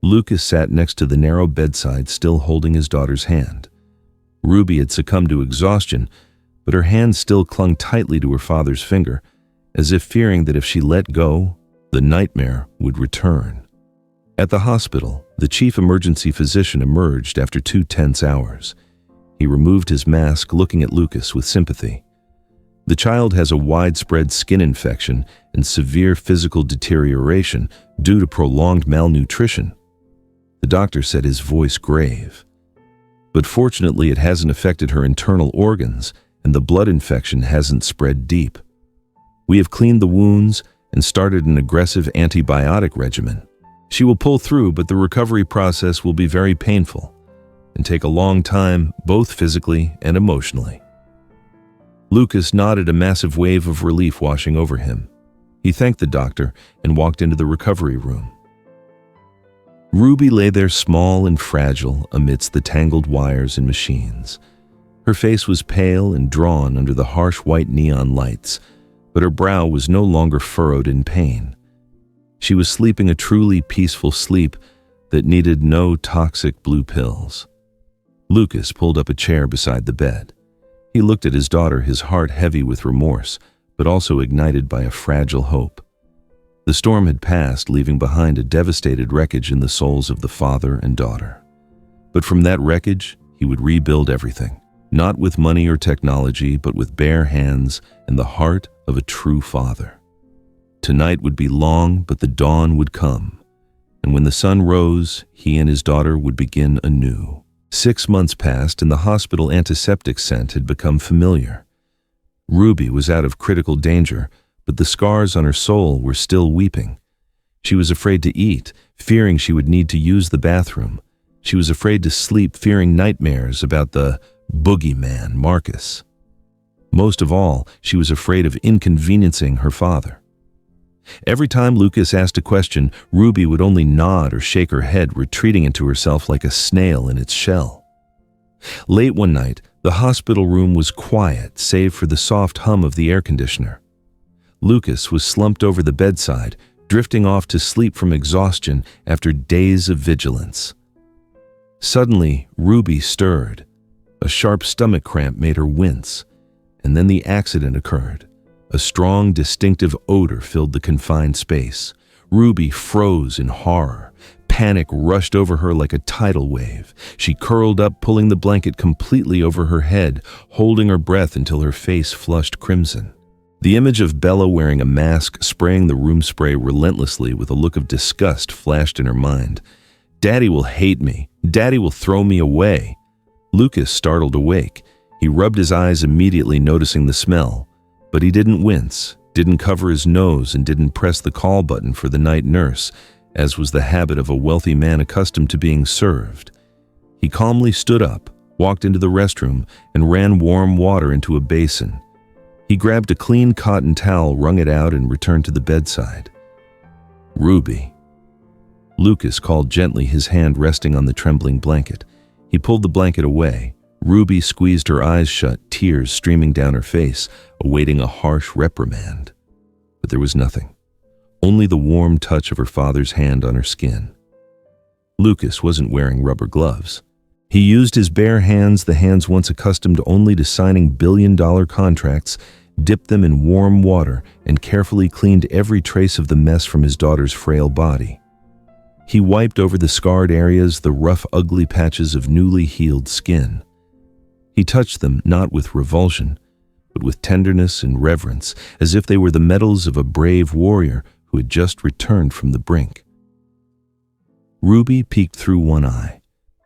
Lucas sat next to the narrow bedside, still holding his daughter's hand. Ruby had succumbed to exhaustion, but her hand still clung tightly to her father's finger, as if fearing that if she let go, the nightmare would return. At the hospital, the chief emergency physician emerged after 2 tense hours. He removed his mask, looking at Lucas with sympathy. "The child has a widespread skin infection and severe physical deterioration due to prolonged malnutrition," the doctor said, his voice grave. "But fortunately, it hasn't affected her internal organs, and the blood infection hasn't spread deep. We have cleaned the wounds and started an aggressive antibiotic regimen. She will pull through, but the recovery process will be very painful and take a long time, both physically and emotionally." Lucas nodded, a massive wave of relief washing over him. He thanked the doctor and walked into the recovery room. Ruby lay there, small and fragile amidst the tangled wires and machines. Her face was pale and drawn under the harsh white neon lights, but her brow was no longer furrowed in pain. She was sleeping a truly peaceful sleep that needed no toxic blue pills. Lucas pulled up a chair beside the bed. He looked at his daughter, his heart heavy with remorse, but also ignited by a fragile hope. The storm had passed, leaving behind a devastated wreckage in the souls of the father and daughter. But from that wreckage, he would rebuild everything, not with money or technology, but with bare hands and the heart of a true father. Tonight would be long, but the dawn would come, and when the sun rose, he and his daughter would begin anew. 6 months passed, and the hospital antiseptic scent had become familiar. Ruby was out of critical danger, but the scars on her soul were still weeping. She was afraid to eat, fearing she would need to use the bathroom. She was afraid to sleep, fearing nightmares about the boogeyman Marcus. Most of all, she was afraid of inconveniencing her father. Every time Lucas asked a question, Ruby would only nod or shake her head, retreating into herself like a snail in its shell. Late one night, the hospital room was quiet, save for the soft hum of the air conditioner. Lucas was slumped over the bedside, drifting off to sleep from exhaustion after days of vigilance. Suddenly, Ruby stirred. A sharp stomach cramp made her wince, and then the accident occurred. A strong, distinctive odor filled the confined space. Ruby froze in horror. Panic rushed over her like a tidal wave. She curled up, pulling the blanket completely over her head, holding her breath until her face flushed crimson. The image of Bella wearing a mask, spraying the room spray relentlessly with a look of disgust flashed in her mind. Daddy will hate me. Daddy will throw me away. Lucas startled awake. He rubbed his eyes, immediately noticing the smell. But he didn't wince, didn't cover his nose, and didn't press the call button for the night nurse, as was the habit of a wealthy man accustomed to being served. He calmly stood up, walked into the restroom, and ran warm water into a basin. He grabbed a clean cotton towel, wrung it out, and returned to the bedside. Ruby. Lucas called gently, his hand resting on the trembling blanket. He pulled the blanket away. Ruby squeezed her eyes shut, tears streaming down her face, awaiting a harsh reprimand. But there was nothing. Only the warm touch of her father's hand on her skin. Lucas wasn't wearing rubber gloves. He used his bare hands, the hands once accustomed only to signing billion-dollar contracts, dipped them in warm water, and carefully cleaned every trace of the mess from his daughter's frail body. He wiped over the scarred areas, the rough, ugly patches of newly healed skin. He touched them not with revulsion, but with tenderness and reverence, as if they were the medals of a brave warrior who had just returned from the brink. Ruby peeked through one eye.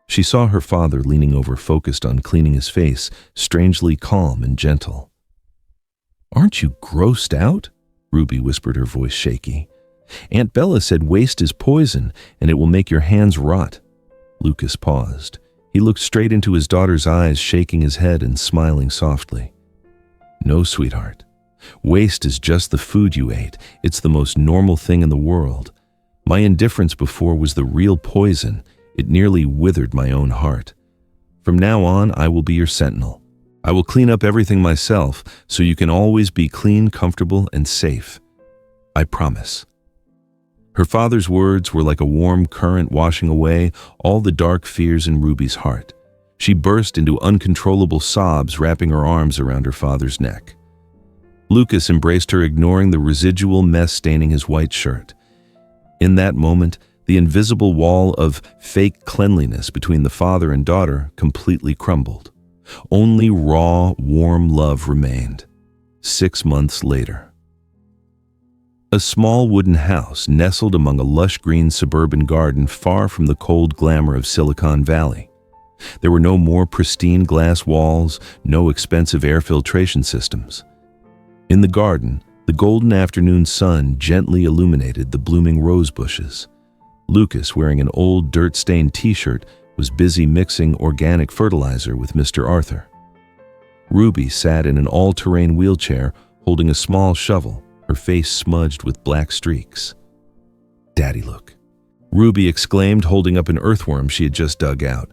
She saw her father leaning over, focused on cleaning his face, strangely calm and gentle. "Aren't you grossed out?" Ruby whispered, her voice shaky. "Aunt Bella said waste is poison, and it will make your hands rot." Lucas paused. He looked straight into his daughter's eyes, shaking his head and smiling softly. "No, sweetheart. Waste is just the food you ate. It's the most normal thing in the world. My indifference before was the real poison. It nearly withered my own heart. From now on, I will be your sentinel. I will clean up everything myself, so you can always be clean, comfortable, and safe. I promise." Her father's words were like a warm current washing away all the dark fears in Ruby's heart. She burst into uncontrollable sobs, wrapping her arms around her father's neck. Lucas embraced her, ignoring the residual mess staining his white shirt. In that moment, the invisible wall of fake cleanliness between the father and daughter completely crumbled. Only raw, warm love remained. 6 months later. A small wooden house nestled among a lush green suburban garden far from the cold glamour of Silicon Valley. There were no more pristine glass walls, no expensive air filtration systems. In the garden, the golden afternoon sun gently illuminated the blooming rose bushes. Lucas, wearing an old dirt-stained t-shirt, was busy mixing organic fertilizer with Mr. Arthur. Ruby sat in an all-terrain wheelchair, holding a small shovel, her face smudged with black streaks. "Daddy, look," Ruby exclaimed, holding up an earthworm she had just dug out.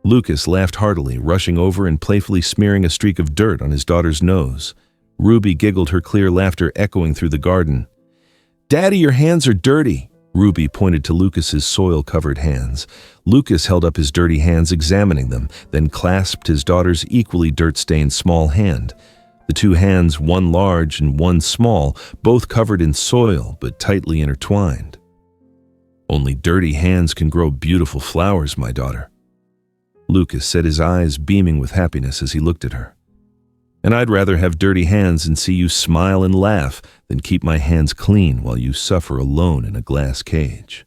Lucas laughed heartily, rushing over and playfully smearing a streak of dirt on his daughter's nose. Ruby giggled, her clear laughter echoing through the garden. "Daddy, your hands are dirty." Ruby pointed to Lucas's soil-covered hands. Lucas held up his dirty hands, examining them, then clasped his daughter's equally dirt-stained small hand. The two hands, one large and one small, both covered in soil but tightly intertwined. "Only dirty hands can grow beautiful flowers, my daughter." Lucas said, his eyes beaming with happiness as he looked at her. "And I'd rather have dirty hands and see you smile and laugh than keep my hands clean while you suffer alone in a glass cage."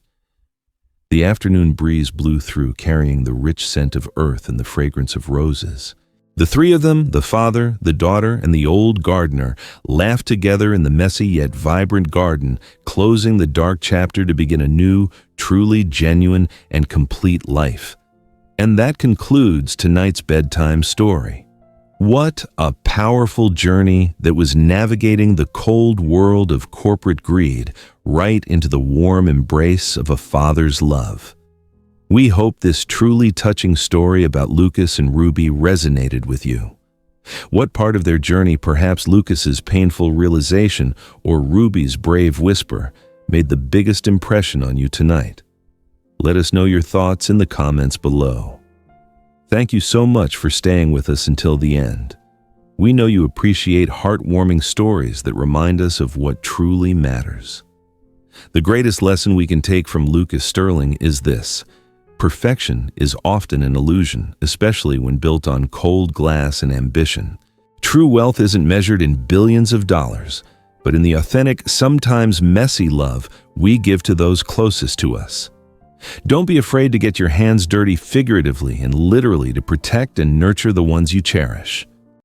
The afternoon breeze blew through, carrying the rich scent of earth and the fragrance of roses. The three of them, the father, the daughter, and the old gardener, laughed together in the messy yet vibrant garden, closing the dark chapter to begin a new, truly genuine, and complete life. And that concludes tonight's bedtime story. What a powerful journey that was navigating the cold world of corporate greed right into the warm embrace of a father's love. We hope this truly touching story about Lucas and Ruby resonated with you. What part of their journey, perhaps Lucas's painful realization or Ruby's brave whisper, made the biggest impression on you tonight? Let us know your thoughts in the comments below. Thank you so much for staying with us until the end. We know you appreciate heartwarming stories that remind us of what truly matters. The greatest lesson we can take from Lucas Sterling is this: perfection is often an illusion, especially when built on cold glass and ambition. True wealth isn't measured in billions of dollars, but in the authentic, sometimes messy love we give to those closest to us. Don't be afraid to get your hands dirty figuratively and literally to protect and nurture the ones you cherish.